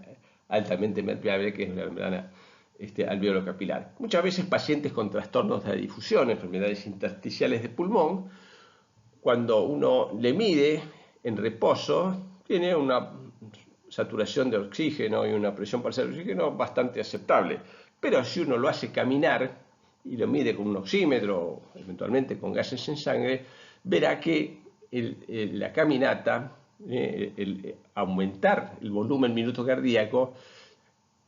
altamente permeable, que es la membrana alveolo-capilar. Muchas veces pacientes con trastornos de la difusión, enfermedades intersticiales de pulmón, cuando uno le mide en reposo, tiene una saturación de oxígeno y una presión parcial de oxígeno bastante aceptable. Pero si uno lo hace caminar y lo mide con un oxímetro, eventualmente con gases en sangre, verá que la caminata, aumentar el volumen minuto cardíaco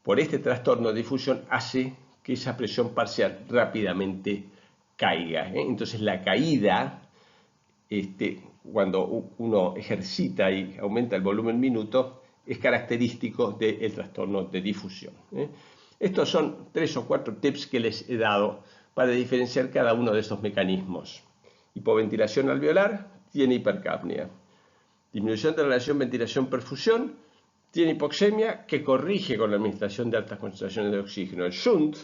por este trastorno de difusión hace que esa presión parcial rápidamente caiga. Entonces la caída, cuando uno ejercita y aumenta el volumen minuto, es característico del trastorno de difusión. Estos son 3 o 4 tips que les he dado para diferenciar cada uno de estos mecanismos. Hipoventilación alveolar tiene hipercapnia. disminución de la relación ventilación-perfusión, tiene hipoxemia que corrige con la administración de altas concentraciones de oxígeno. El shunt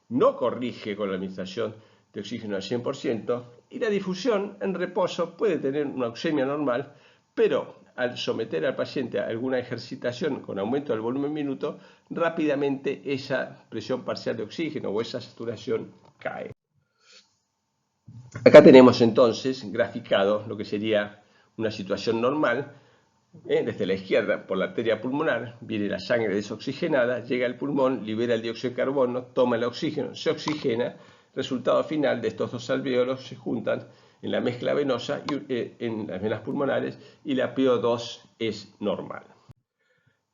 no corrige con la administración de oxígeno al 100% y la difusión en reposo puede tener una oxemia normal, pero al someter al paciente a alguna ejercitación con aumento del volumen minuto, rápidamente esa presión parcial de oxígeno o esa saturación cae. Acá tenemos entonces graficado lo que sería una situación normal. Desde la izquierda, por la arteria pulmonar, viene la sangre desoxigenada, llega al pulmón, libera el dióxido de carbono, toma el oxígeno, se oxigena. Resultado final de estos dos alvéolos se juntan en la mezcla venosa y en las venas pulmonares y la PO2 es normal.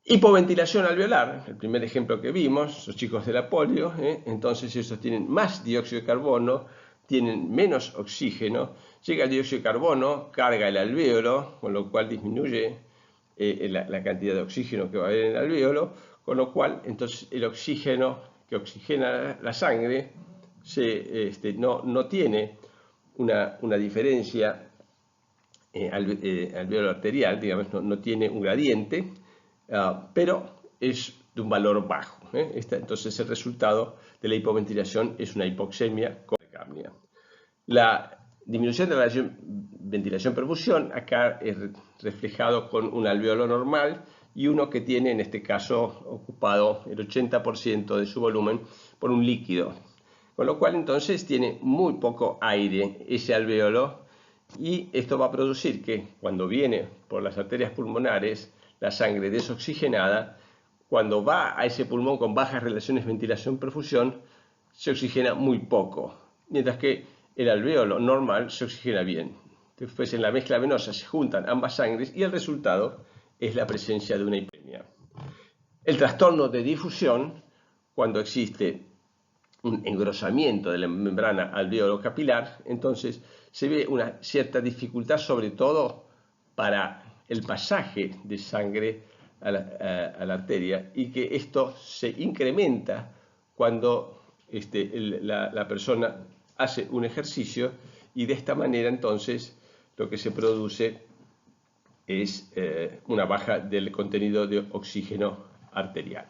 Hipoventilación alveolar, el primer ejemplo que vimos, los chicos de la polio, entonces ellos tienen más dióxido de carbono, tienen menos oxígeno, llega el dióxido de carbono, carga el alvéolo, con lo cual disminuye la cantidad de oxígeno que va a haber en el alvéolo, con lo cual entonces el oxígeno que oxigena la sangre no tiene una diferencia alvéolo arterial, digamos, no tiene un gradiente, pero es de un valor bajo. Entonces el resultado de la hipoventilación es una hipoxemia con apnea. La disminución de la ventilación-perfusión acá es reflejado con un alvéolo normal y uno que tiene en este caso ocupado el 80% de su volumen por un líquido, con lo cual entonces tiene muy poco aire ese alvéolo y esto va a producir que cuando viene por las arterias pulmonares la sangre desoxigenada, cuando va a ese pulmón con bajas relaciones ventilación-perfusión, se oxigena muy poco, mientras que el alvéolo normal se oxigena bien. Después en la mezcla venosa se juntan ambas sangres y el resultado es la presencia de una hipoxemia. El trastorno de difusión, cuando existe un engrosamiento de la membrana alvéolo capilar, entonces se ve una cierta dificultad, sobre todo para el pasaje de sangre a la arteria, y que esto se incrementa cuando la persona hace un ejercicio, y de esta manera entonces lo que se produce es una baja del contenido de oxígeno arterial.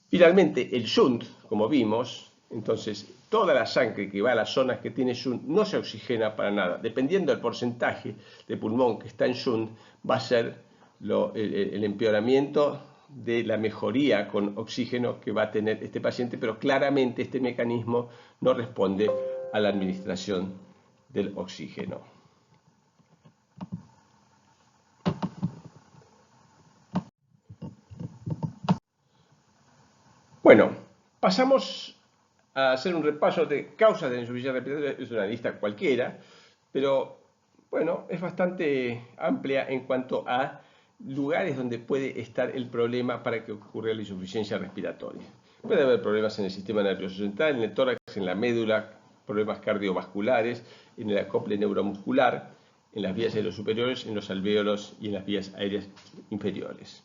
Finalmente, el shunt, como vimos, entonces toda la sangre que va a las zonas que tiene shunt no se oxigena para nada. Dependiendo del porcentaje de pulmón que está en shunt, va a ser el empeoramiento de la mejoría con oxígeno que va a tener este paciente, pero claramente este mecanismo no responde a la administración del oxígeno. Bueno, pasamos a hacer un repaso de causas de insuficiencia respiratoria. Es una lista cualquiera, pero bueno, es bastante amplia en cuanto a lugares donde puede estar el problema para que ocurra la insuficiencia respiratoria. Puede haber problemas en el sistema nervioso central, en el tórax, en la médula, problemas cardiovasculares, en el acople neuromuscular, en las vías aéreas superiores, en los alvéolos y en las vías aéreas inferiores.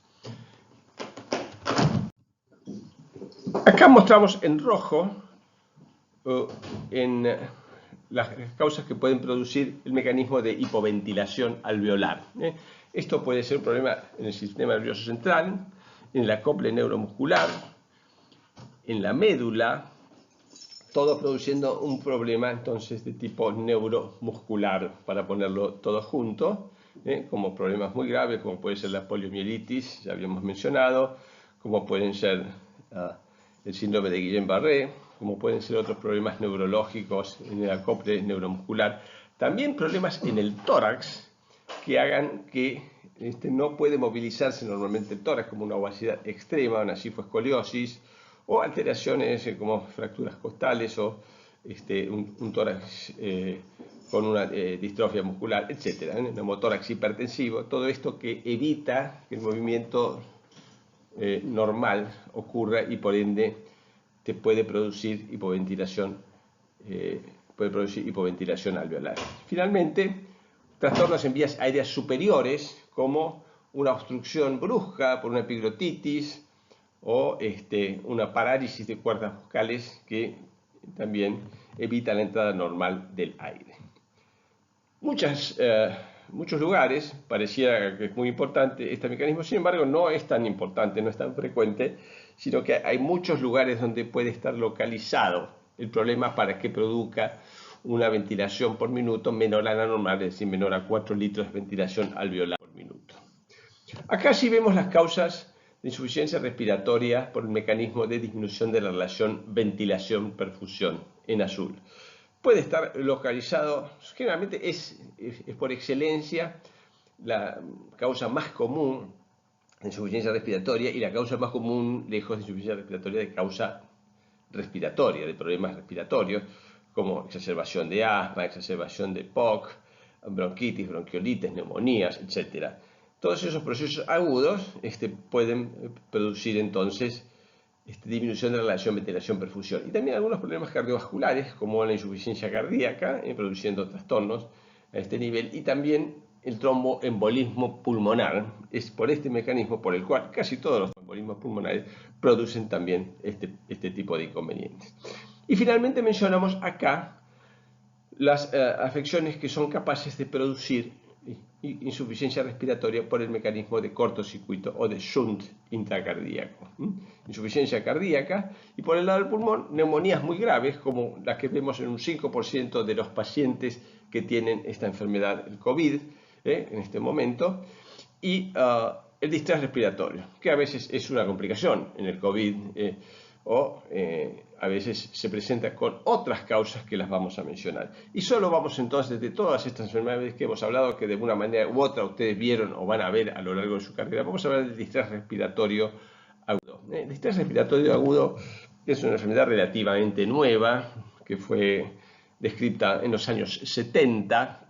Acá mostramos en rojo en las causas que pueden producir el mecanismo de hipoventilación alveolar. Esto puede ser un problema en el sistema nervioso central, en el acople neuromuscular, en la médula, todo produciendo un problema entonces de tipo neuromuscular, para ponerlo todo junto, como problemas muy graves como puede ser la poliomielitis, ya habíamos mencionado, como pueden ser el síndrome de Guillain-Barré, como pueden ser otros problemas neurológicos en el acople neuromuscular, también problemas en el tórax que hagan que no puede movilizarse normalmente el tórax, como una obesidad extrema, una cifoescoliosis, o alteraciones como fracturas costales o un tórax con una distrofia muscular, etc. Un neumotórax hipertensivo, todo esto que evita que el movimiento normal ocurra y por ende te puede producir hipoventilación alveolar. Finalmente, trastornos en vías aéreas superiores como una obstrucción brusca por una epiglotitis o una parálisis de cuerdas vocales que también evita la entrada normal del aire. Muchos lugares pareciera que es muy importante este mecanismo, sin embargo no es tan importante, no es tan frecuente, sino que hay muchos lugares donde puede estar localizado el problema para que produzca una ventilación por minuto menor a la normal, es decir, menor a 4 litros de ventilación alveolar por minuto. Acá sí vemos las causas de insuficiencia respiratoria por el mecanismo de disminución de la relación ventilación-perfusión en azul. Puede estar localizado, generalmente es por excelencia la causa más común de insuficiencia respiratoria y la causa más común, lejos de insuficiencia respiratoria, de causa respiratoria, de problemas respiratorios, como exacerbación de asma, exacerbación de POC, bronquitis, bronquiolitis, neumonías, etc. Todos esos procesos agudos pueden producir entonces disminución de la relación ventilación-perfusión. Y también algunos problemas cardiovasculares, como la insuficiencia cardíaca, produciendo trastornos a este nivel, y también el tromboembolismo pulmonar. Es por este mecanismo por el cual casi todos los tromboembolismos pulmonares producen también este tipo de inconvenientes. Y finalmente mencionamos acá las afecciones que son capaces de producir insuficiencia respiratoria por el mecanismo de cortocircuito o de shunt intracardíaco. Insuficiencia cardíaca y por el lado del pulmón, neumonías muy graves como las que vemos en un 5% de los pacientes que tienen esta enfermedad, el COVID, en este momento, y el distrés respiratorio, que a veces es una complicación en el COVID o a veces se presenta con otras causas que las vamos a mencionar. Y solo vamos entonces de todas estas enfermedades que hemos hablado, que de una manera u otra ustedes vieron o van a ver a lo largo de su carrera, vamos a hablar del distrés respiratorio agudo. El distrés respiratorio agudo es una enfermedad relativamente nueva, que fue descrita en los años 70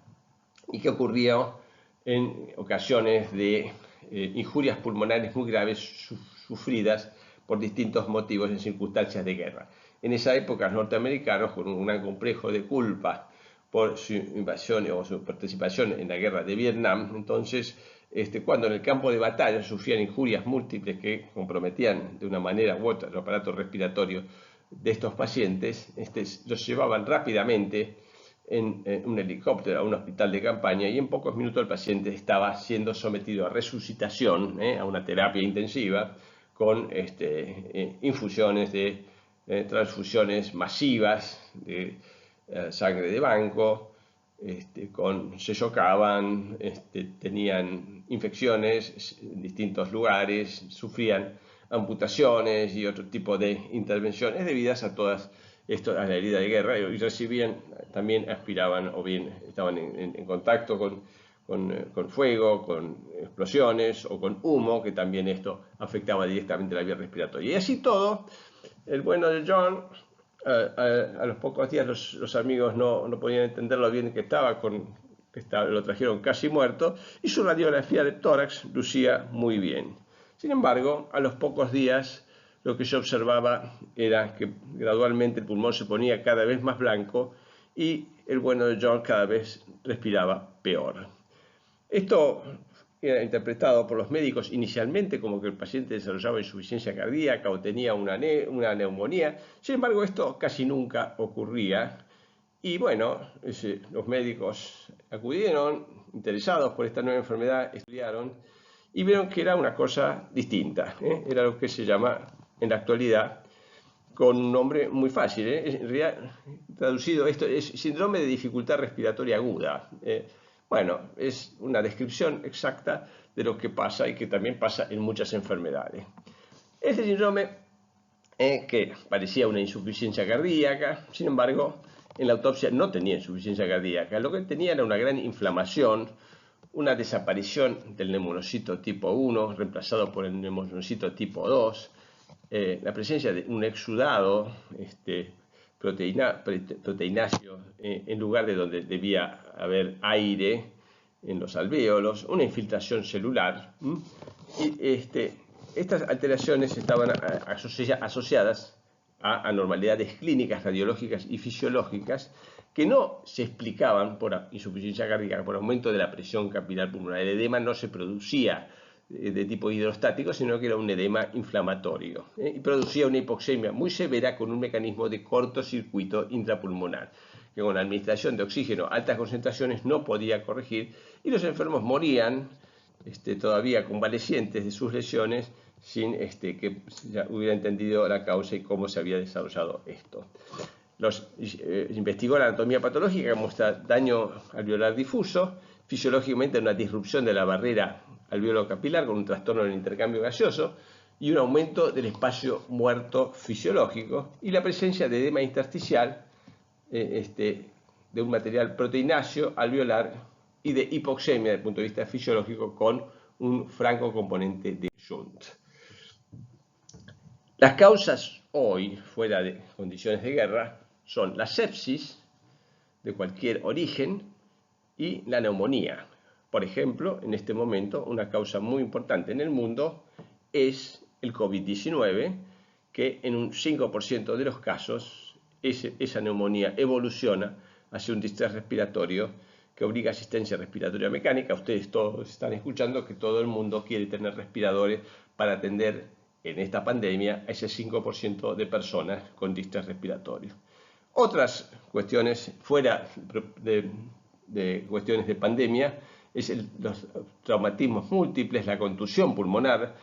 y que ocurrió en ocasiones de injurias pulmonares muy graves sufridas por distintos motivos en circunstancias de guerra. En esa época los norteamericanos, con un gran complejo de culpa por su invasión o su participación en la guerra de Vietnam, entonces cuando en el campo de batalla sufrían injurias múltiples que comprometían de una manera u otra el aparato respiratorio de estos pacientes, los llevaban rápidamente en un helicóptero a un hospital de campaña y en pocos minutos el paciente estaba siendo sometido a resucitación, a una terapia intensiva, con infusiones de transfusiones masivas de sangre de banco, se chocaban, tenían infecciones en distintos lugares, sufrían amputaciones y otro tipo de intervenciones debidas a todas esto, a la herida de guerra, y recibían, también aspiraban o bien estaban en contacto con fuego, con explosiones o con humo, que también esto afectaba directamente la vía respiratoria. Y así todo, el bueno de John, a los pocos días los amigos no podían entender lo bien que estaba, lo trajeron casi muerto, y su radiografía de tórax lucía muy bien. Sin embargo, a los pocos días lo que se observaba era que gradualmente el pulmón se ponía cada vez más blanco y el bueno de John cada vez respiraba peor. Esto era interpretado por los médicos inicialmente como que el paciente desarrollaba insuficiencia cardíaca o tenía una neumonía. Sin embargo, esto casi nunca ocurría. Y bueno, los médicos acudieron, interesados por esta nueva enfermedad, estudiaron y vieron que era una cosa distinta. Era lo que se llama en la actualidad, con un nombre muy fácil. En realidad, traducido, esto es síndrome de dificultad respiratoria aguda. Bueno, es una descripción exacta de lo que pasa y que también pasa en muchas enfermedades. Este síndrome, que parecía una insuficiencia cardíaca, sin embargo, en la autopsia no tenía insuficiencia cardíaca. Lo que tenía era una gran inflamación, una desaparición del neumonocito tipo 1, reemplazado por el neumonocito tipo 2, la presencia de un exudado proteináceo en lugar de donde debía haber aire en los alvéolos, una infiltración celular. Y estas alteraciones estaban asociadas a anormalidades clínicas, radiológicas y fisiológicas que no se explicaban por insuficiencia cardíaca, por aumento de la presión capilar pulmonar. El edema no se producía de tipo hidrostático, sino que era un edema inflamatorio, y producía una hipoxemia muy severa con un mecanismo de cortocircuito intrapulmonar. que con la administración de oxígeno a altas concentraciones no podía corregir, y los enfermos morían todavía convalecientes de sus lesiones sin que ya hubiera entendido la causa y cómo se había desarrollado esto. Investigó la anatomía patológica que muestra daño alveolar difuso, fisiológicamente una disrupción de la barrera alveolo-capilar con un trastorno del intercambio gaseoso y un aumento del espacio muerto fisiológico, y la presencia de edema intersticial de un material proteináceo alveolar y de hipoxemia desde el punto de vista fisiológico con un franco componente de shunt. Las causas hoy, fuera de condiciones de guerra, son la sepsis de cualquier origen y la neumonía. Por ejemplo, en este momento, una causa muy importante en el mundo es el COVID-19, que en un 5% de los casos esa neumonía evoluciona hacia un distrés respiratorio que obliga a asistencia respiratoria mecánica. Ustedes todos están escuchando que todo el mundo quiere tener respiradores para atender en esta pandemia a ese 5% de personas con distrés respiratorio. Otras cuestiones fuera de cuestiones de pandemia es los traumatismos múltiples, la contusión pulmonar,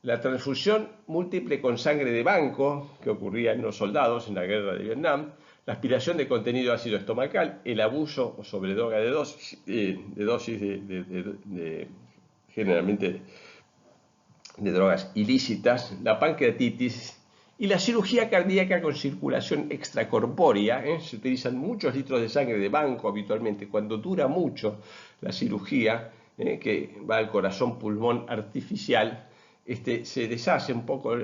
la transfusión múltiple con sangre de banco que ocurría en los soldados en la guerra de Vietnam, la aspiración de contenido ácido estomacal, el abuso o sobredroga de dosis generalmente de drogas ilícitas, la pancreatitis y la cirugía cardíaca con circulación extracorpórea. Se utilizan muchos litros de sangre de banco habitualmente. Cuando dura mucho la cirugía, que va al corazón pulmón artificial, se deshace un poco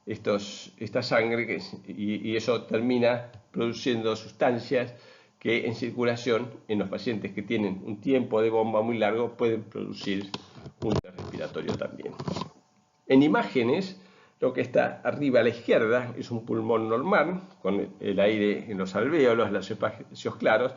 esta sangre y eso termina produciendo sustancias que en circulación en los pacientes que tienen un tiempo de bomba muy largo pueden producir un respiratorio también. En imágenes, lo que está arriba a la izquierda es un pulmón normal con el aire en los alvéolos, los espacios claros,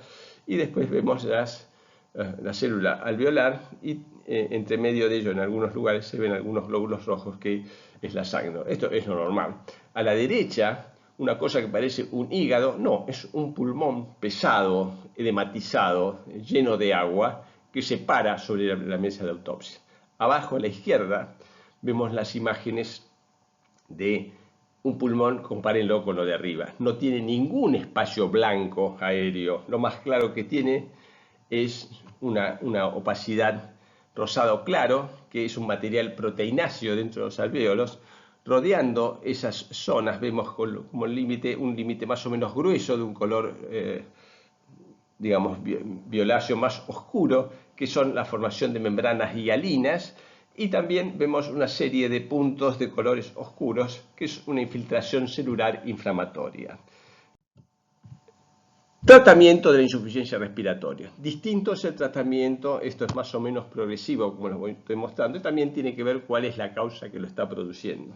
y después vemos la célula alveolar y entre medio de ello en algunos lugares se ven algunos glóbulos rojos que es la sangre. Esto es lo normal. A la derecha, una cosa que parece un hígado, no, es un pulmón pesado, edematizado, lleno de agua, que se para sobre la mesa de autopsia. Abajo a la izquierda vemos las imágenes de un pulmón, compárenlo con lo de arriba. No tiene ningún espacio blanco aéreo. Lo más claro que tiene es una opacidad rosado claro, que es un material proteináceo dentro de los alvéolos. Rodeando esas zonas vemos como un límite más o menos grueso de un color, digamos, violáceo más oscuro, que son la formación de membranas hialinas, y también vemos una serie de puntos de colores oscuros, que es una infiltración celular inflamatoria. Tratamiento de la insuficiencia respiratoria. Distinto es el tratamiento, esto es más o menos progresivo, como lo estoy mostrando, y también tiene que ver cuál es la causa que lo está produciendo.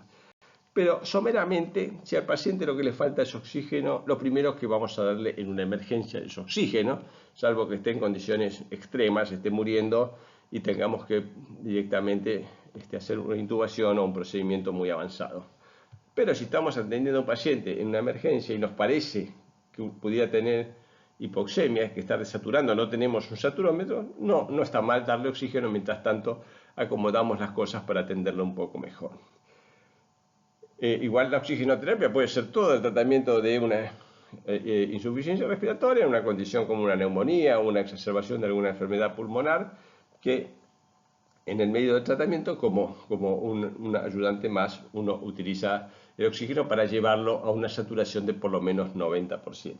Pero someramente, si al paciente lo que le falta es oxígeno, lo primero que vamos a darle en una emergencia es oxígeno, salvo que esté en condiciones extremas, esté muriendo y tengamos que directamente hacer una intubación o un procedimiento muy avanzado. Pero si estamos atendiendo a un paciente en una emergencia y nos parece que pudiera tener hipoxemia, que está desaturando, no tenemos un saturómetro, no está mal darle oxígeno, mientras tanto acomodamos las cosas para atenderlo un poco mejor. Igual la oxigenoterapia puede ser todo el tratamiento de una insuficiencia respiratoria, una condición como una neumonía o una exacerbación de alguna enfermedad pulmonar, que en el medio del tratamiento, como un ayudante más, uno utiliza el oxígeno para llevarlo a una saturación de por lo menos 90%.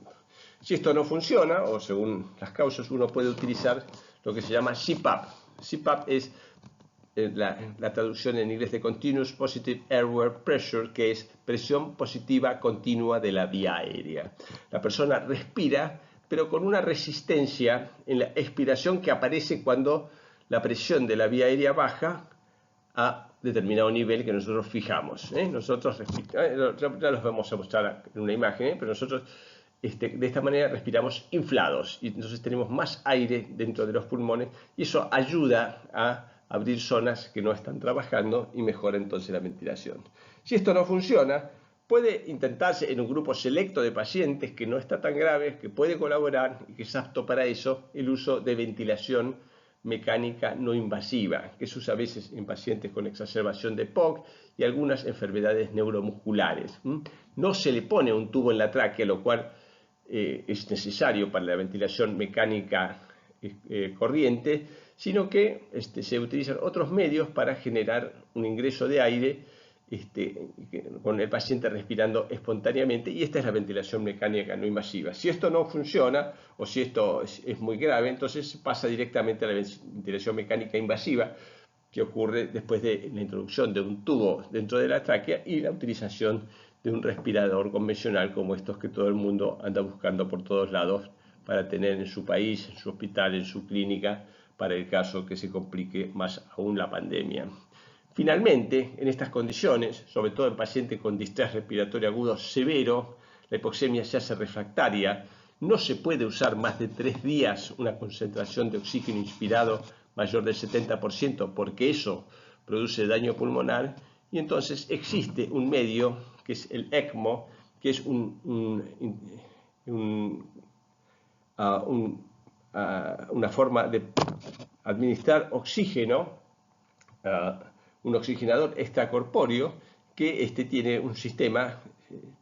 Si esto no funciona, o según las causas, uno puede utilizar lo que se llama CPAP. CPAP es la traducción en inglés de Continuous Positive Airway Pressure, que es presión positiva continua de la vía aérea. La persona respira, pero con una resistencia en la expiración que aparece cuando la presión de la vía aérea baja a determinado nivel que nosotros fijamos. Nosotros ya los vamos a mostrar en una imagen, pero nosotros de esta manera respiramos inflados y entonces tenemos más aire dentro de los pulmones y eso ayuda a abrir zonas que no están trabajando y mejora entonces la ventilación. Si esto no funciona, puede intentarse en un grupo selecto de pacientes que no está tan grave, que puede colaborar y que es apto para eso, el uso de ventilación mecánica no invasiva, que se usa a veces en pacientes con exacerbación de POC y algunas enfermedades neuromusculares. No se le pone un tubo en la tráquea, lo cual es necesario para la ventilación mecánica corriente, sino que se utilizan otros medios para generar un ingreso de aire con el paciente respirando espontáneamente, y esta es la ventilación mecánica no invasiva. Si esto no funciona o si esto es muy grave, entonces pasa directamente a la ventilación mecánica invasiva, que ocurre después de la introducción de un tubo dentro de la tráquea y la utilización de un respirador convencional como estos que todo el mundo anda buscando por todos lados para tener en su país, en su hospital, en su clínica, para el caso que se complique más aún la pandemia. Finalmente, en estas condiciones, sobre todo en pacientes con distrés respiratorio agudo severo, la hipoxemia se hace refractaria, no se puede usar más de 3 días una concentración de oxígeno inspirado mayor del 70%, porque eso produce daño pulmonar, y entonces existe un medio que es el ECMO, que es una forma de administrar oxígeno, un oxigenador extracorpóreo que tiene un sistema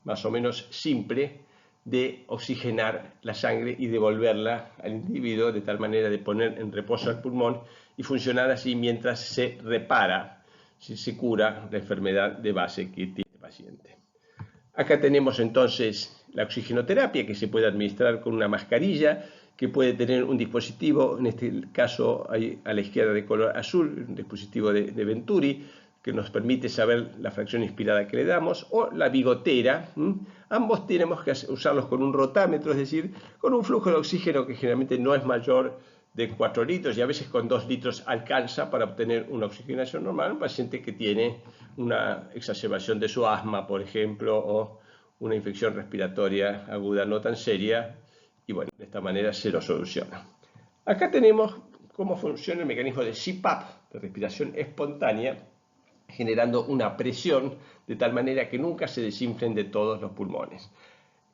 más o menos simple de oxigenar la sangre y devolverla al individuo de tal manera de poner en reposo al pulmón y funcionar así mientras se repara, se cura la enfermedad de base que tiene el paciente. Acá tenemos entonces la oxigenoterapia, que se puede administrar con una mascarilla, que puede tener un dispositivo, en este caso hay a la izquierda de color azul, un dispositivo de Venturi, que nos permite saber la fracción inspirada que le damos, o la bigotera. Ambos tenemos que usarlos con un rotámetro, es decir, con un flujo de oxígeno que generalmente no es mayor de 4 litros y a veces con 2 litros alcanza para obtener una oxigenación normal. Un paciente que tiene una exacerbación de su asma, por ejemplo, o una infección respiratoria aguda no tan seria, y bueno, de esta manera se lo soluciona. Acá tenemos cómo funciona el mecanismo de CPAP, de respiración espontánea, generando una presión de tal manera que nunca se desinflen de todos los pulmones.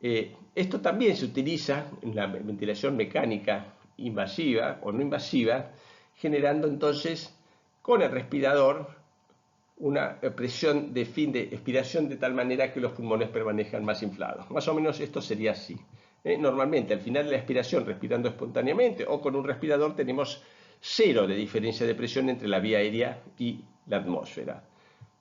Esto también se utiliza en la ventilación mecánica invasiva o no invasiva, generando entonces con el respirador una presión de fin de expiración de tal manera que los pulmones permanezcan más inflados. Más o menos esto sería así. Normalmente al final de la expiración, respirando espontáneamente o con un respirador, tenemos 0 de diferencia de presión entre la vía aérea y la atmósfera.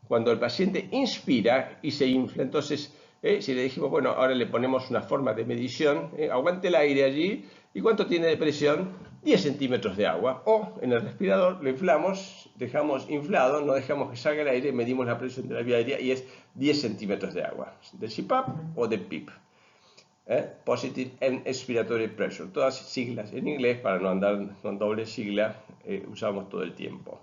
Cuando el paciente inspira y se infla, entonces si le dijimos, bueno, ahora le ponemos una forma de medición, aguante el aire allí, ¿y cuánto tiene de presión? 10 centímetros de agua. O en el respirador lo inflamos, dejamos inflado, no dejamos que salga el aire, medimos la presión de la vía aérea y es 10 centímetros de agua, de CPAP o de PIP. Positive and Expiratory Pressure, todas siglas en inglés para no andar con doble sigla, usamos todo el tiempo.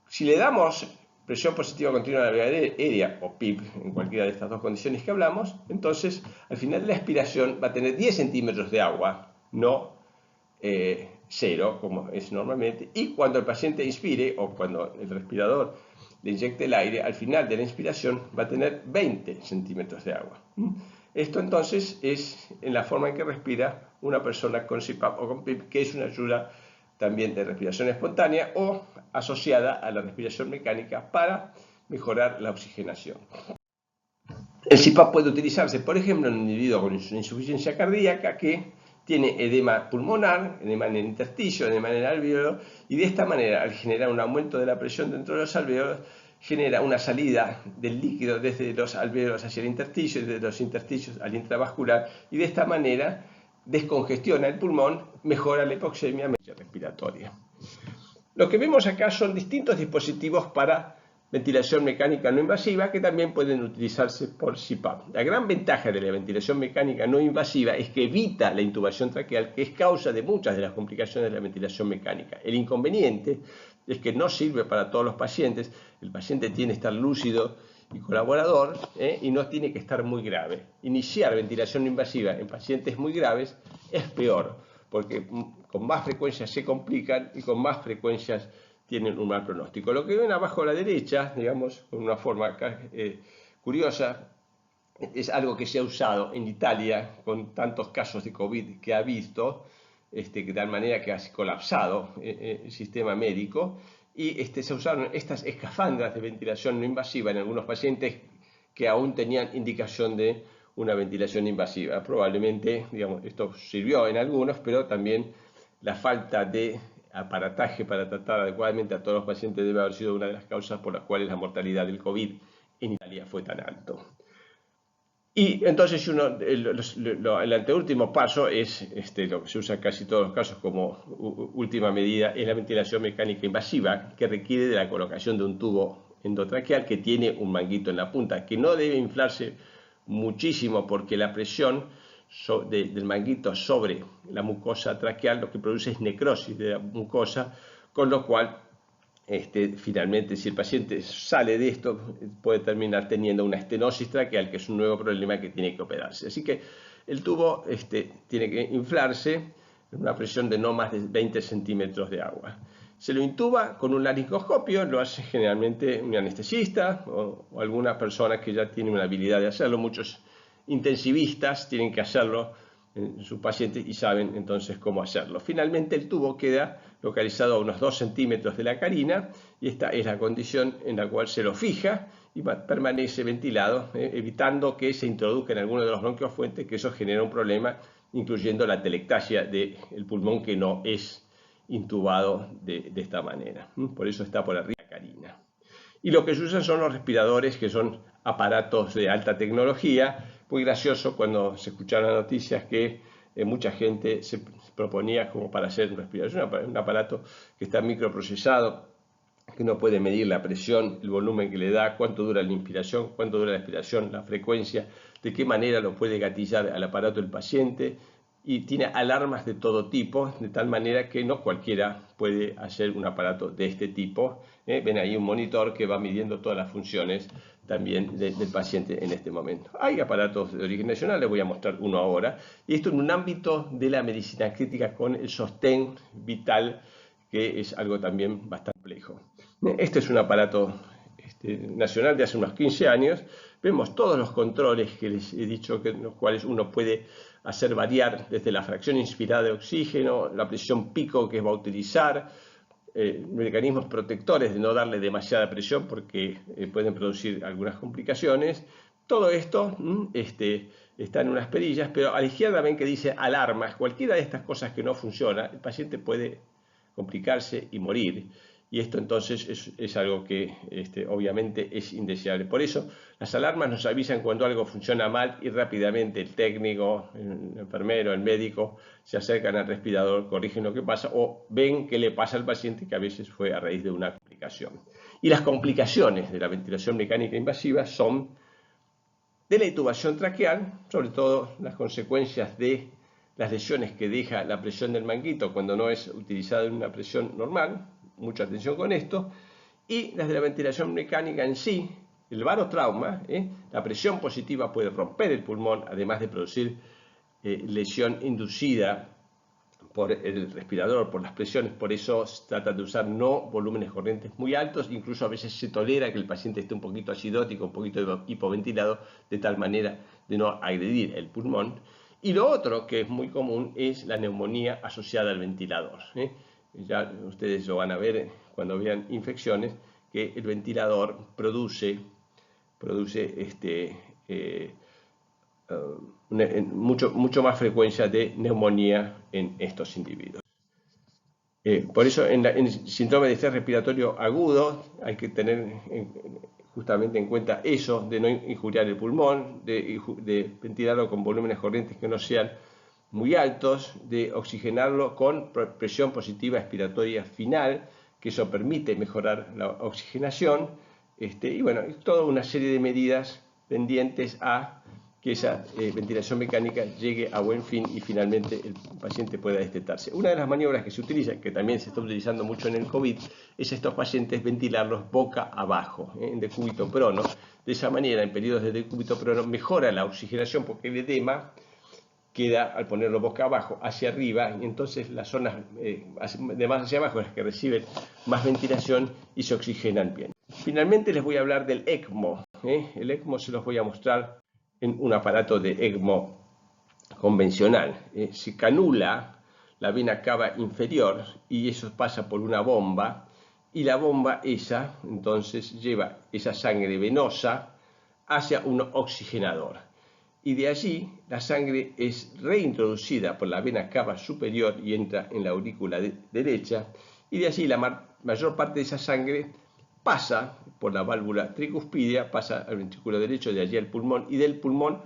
Si le damos presión positiva continua de la vía aérea o PIP en cualquiera de estas dos condiciones que hablamos, entonces al final de la expiración va a tener 10 centímetros de agua, no 0 como es normalmente, y cuando el paciente inspire o cuando el respirador le inyecte el aire, al final de la inspiración va a tener 20 centímetros de agua. Esto entonces es en la forma en que respira una persona con CPAP o con PIP, que es una ayuda también de respiración espontánea o asociada a la respiración mecánica para mejorar la oxigenación. El CPAP puede utilizarse, por ejemplo, en un individuo con insuficiencia cardíaca que tiene edema pulmonar, edema en el intersticio, edema en el alvéolo, y de esta manera, al generar un aumento de la presión dentro de los alvéolos, genera una salida del líquido desde los alvéolos hacia el intersticio y desde los intersticios al intravascular, y de esta manera descongestiona el pulmón, mejora la hipoxemia respiratoria. Lo que vemos acá son distintos dispositivos para ventilación mecánica no invasiva que también pueden utilizarse por CPAP. La gran ventaja de la ventilación mecánica no invasiva es que evita la intubación traqueal, que es causa de muchas de las complicaciones de la ventilación mecánica. El inconveniente es que no sirve para todos los pacientes. El paciente tiene que estar lúcido y colaborador y no tiene que estar muy grave. Iniciar ventilación no invasiva en pacientes muy graves es peor, porque con más frecuencia se complican y con más frecuencias tienen un mal pronóstico. Lo que ven abajo a la derecha, digamos, con una forma curiosa, es algo que se ha usado en Italia con tantos casos de COVID que ha visto, de tal manera que ha colapsado el sistema médico, y se usaron estas escafandras de ventilación no invasiva en algunos pacientes que aún tenían indicación de una ventilación invasiva. Probablemente, digamos, esto sirvió en algunos, pero también la falta de aparataje para tratar adecuadamente a todos los pacientes debe haber sido una de las causas por las cuales la mortalidad del COVID en Italia fue tan alto. Y entonces el anteúltimo paso es lo que se usa en casi todos los casos como última medida, es la ventilación mecánica invasiva, que requiere de la colocación de un tubo endotraqueal que tiene un manguito en la punta, que no debe inflarse muchísimo porque la presión del manguito sobre la mucosa traqueal lo que produce es necrosis de la mucosa, con lo cual finalmente, si el paciente sale de esto, puede terminar teniendo una estenosis traqueal, que es un nuevo problema que tiene que operarse. Así que el tubo tiene que inflarse en una presión de no más de 20 centímetros de agua. Se lo intuba con un laringoscopio, lo hace generalmente un anestesista o alguna persona que ya tiene una habilidad de hacerlo. Muchos intensivistas tienen que hacerlo en sus pacientes y saben entonces cómo hacerlo. Finalmente el tubo queda localizado a unos 2 centímetros de la carina y esta es la condición en la cual se lo fija y permanece ventilado, evitando que se introduzca en alguno de los bronquios fuentes, que eso genera un problema, incluyendo la telectasia del pulmón, que no es intubado de esta manera. Por eso está por arriba de la carina. Y lo que se usan son los respiradores, que son aparatos de alta tecnología. Muy gracioso cuando se escucharon las noticias que mucha gente se proponía como para hacer un respirador. Es un aparato que está microprocesado, que uno puede medir la presión, el volumen que le da, cuánto dura la inspiración, cuánto dura la expiración, la frecuencia, de qué manera lo puede gatillar al aparato del paciente, y tiene alarmas de todo tipo, de tal manera que no cualquiera puede hacer un aparato de este tipo. Ven ahí un monitor que va midiendo todas las funciones también del paciente en este momento. Hay aparatos de origen nacional, les voy a mostrar uno ahora, y esto en un ámbito de la medicina crítica con el sostén vital, que es algo también bastante complejo. Este es un aparato nacional de hace unos 15 años. Vemos todos los controles que les he dicho, los cuales uno puede hacer variar desde la fracción inspirada de oxígeno, la presión pico que va a utilizar, mecanismos protectores de no darle demasiada presión porque pueden producir algunas complicaciones. Todo esto está en unas perillas, pero a la izquierda ven que dice alarmas. Cualquiera de estas cosas que no funciona, el paciente puede complicarse y morir. Y esto entonces es algo que obviamente es indeseable. Por eso las alarmas nos avisan cuando algo funciona mal y rápidamente el técnico, el enfermero, el médico se acercan al respirador, corrigen lo que pasa o ven qué le pasa al paciente, que a veces fue a raíz de una complicación. Y las complicaciones de la ventilación mecánica invasiva son de la intubación traqueal, sobre todo las consecuencias de las lesiones que deja la presión del manguito cuando no es utilizada en una presión normal. Mucha atención con esto, y las de la ventilación mecánica en sí, el barotrauma, la presión positiva puede romper el pulmón, además de producir lesión inducida por el respirador, por las presiones. Por eso se trata de usar no volúmenes corrientes muy altos, incluso a veces se tolera que el paciente esté un poquito acidótico, un poquito hipoventilado, de tal manera de no agredir el pulmón. Y lo otro que es muy común es la neumonía asociada al ventilador. Ya ustedes lo van a ver cuando vean infecciones, que el ventilador produce mucho más frecuencia de neumonía en estos individuos. Por eso en el síndrome de estrés respiratorio agudo hay que tener justamente en cuenta eso, de no injuriar el pulmón, de ventilarlo con volúmenes corrientes que no sean muy altos, de oxigenarlo con presión positiva expiratoria final, que eso permite mejorar la oxigenación, y bueno, toda una serie de medidas pendientes a que esa ventilación mecánica llegue a buen fin y finalmente el paciente pueda destetarse. Una de las maniobras que se utiliza, que también se está utilizando mucho en el COVID, es a estos pacientes ventilarlos boca abajo, en decúbito prono. De esa manera, en periodos de decúbito prono, mejora la oxigenación porque el edema queda, al ponerlo boca abajo, hacia arriba, y entonces las zonas de más hacia abajo, las que reciben más ventilación y se oxigenan bien. Finalmente les voy a hablar del ECMO. El ECMO se los voy a mostrar en un aparato de ECMO convencional. Se canula la vena cava inferior y eso pasa por una bomba, y la bomba esa entonces lleva esa sangre venosa hacia un oxigenador, y de allí la sangre es reintroducida por la vena cava superior y entra en la aurícula derecha, y de allí la mayor parte de esa sangre pasa por la válvula tricuspidia, pasa al ventrículo derecho, de allí al pulmón, y del pulmón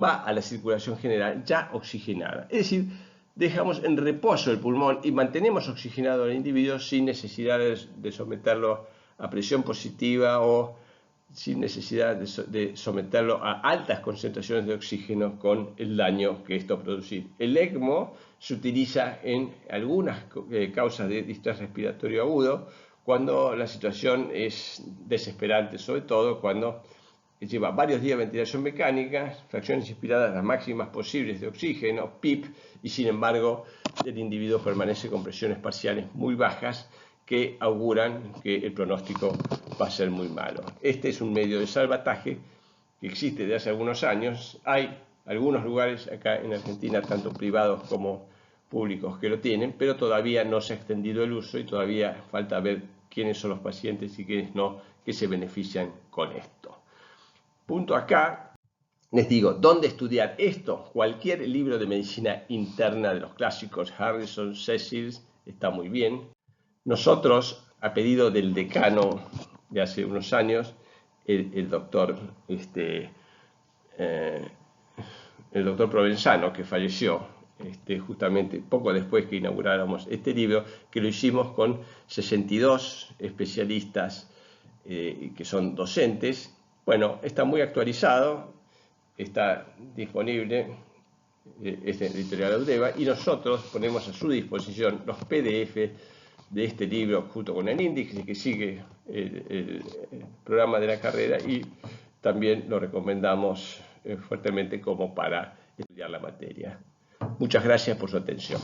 va a la circulación general ya oxigenada. Es decir, dejamos en reposo el pulmón y mantenemos oxigenado al individuo sin necesidad de someterlo a presión positiva o sin necesidad de someterlo a altas concentraciones de oxígeno con el daño que esto produce. El ECMO se utiliza en algunas causas de distrés respiratorio agudo, cuando la situación es desesperante, sobre todo cuando lleva varios días de ventilación mecánica, fracciones inspiradas las máximas posibles de oxígeno, PIP, y sin embargo el individuo permanece con presiones parciales muy bajas que auguran que el pronóstico va a ser muy malo. Este es un medio de salvataje que existe desde hace algunos años. Hay algunos lugares acá en Argentina, tanto privados como públicos, que lo tienen, pero todavía no se ha extendido el uso y todavía falta ver quiénes son los pacientes y quiénes no que se benefician con esto. Punto acá, les digo, ¿dónde estudiar esto? Cualquier libro de medicina interna de los clásicos, Harrison, Cecil, está muy bien. Nosotros, a pedido del decano de hace unos años, el doctor Provenzano, que falleció justamente poco después que inauguráramos este libro, que lo hicimos con 62 especialistas que son docentes. Bueno, está muy actualizado, está disponible, es de Editorial Audeva, y nosotros ponemos a su disposición los PDF de este libro junto con el índice que sigue el programa de la carrera, y también lo recomendamos fuertemente como para estudiar la materia. Muchas gracias por su atención.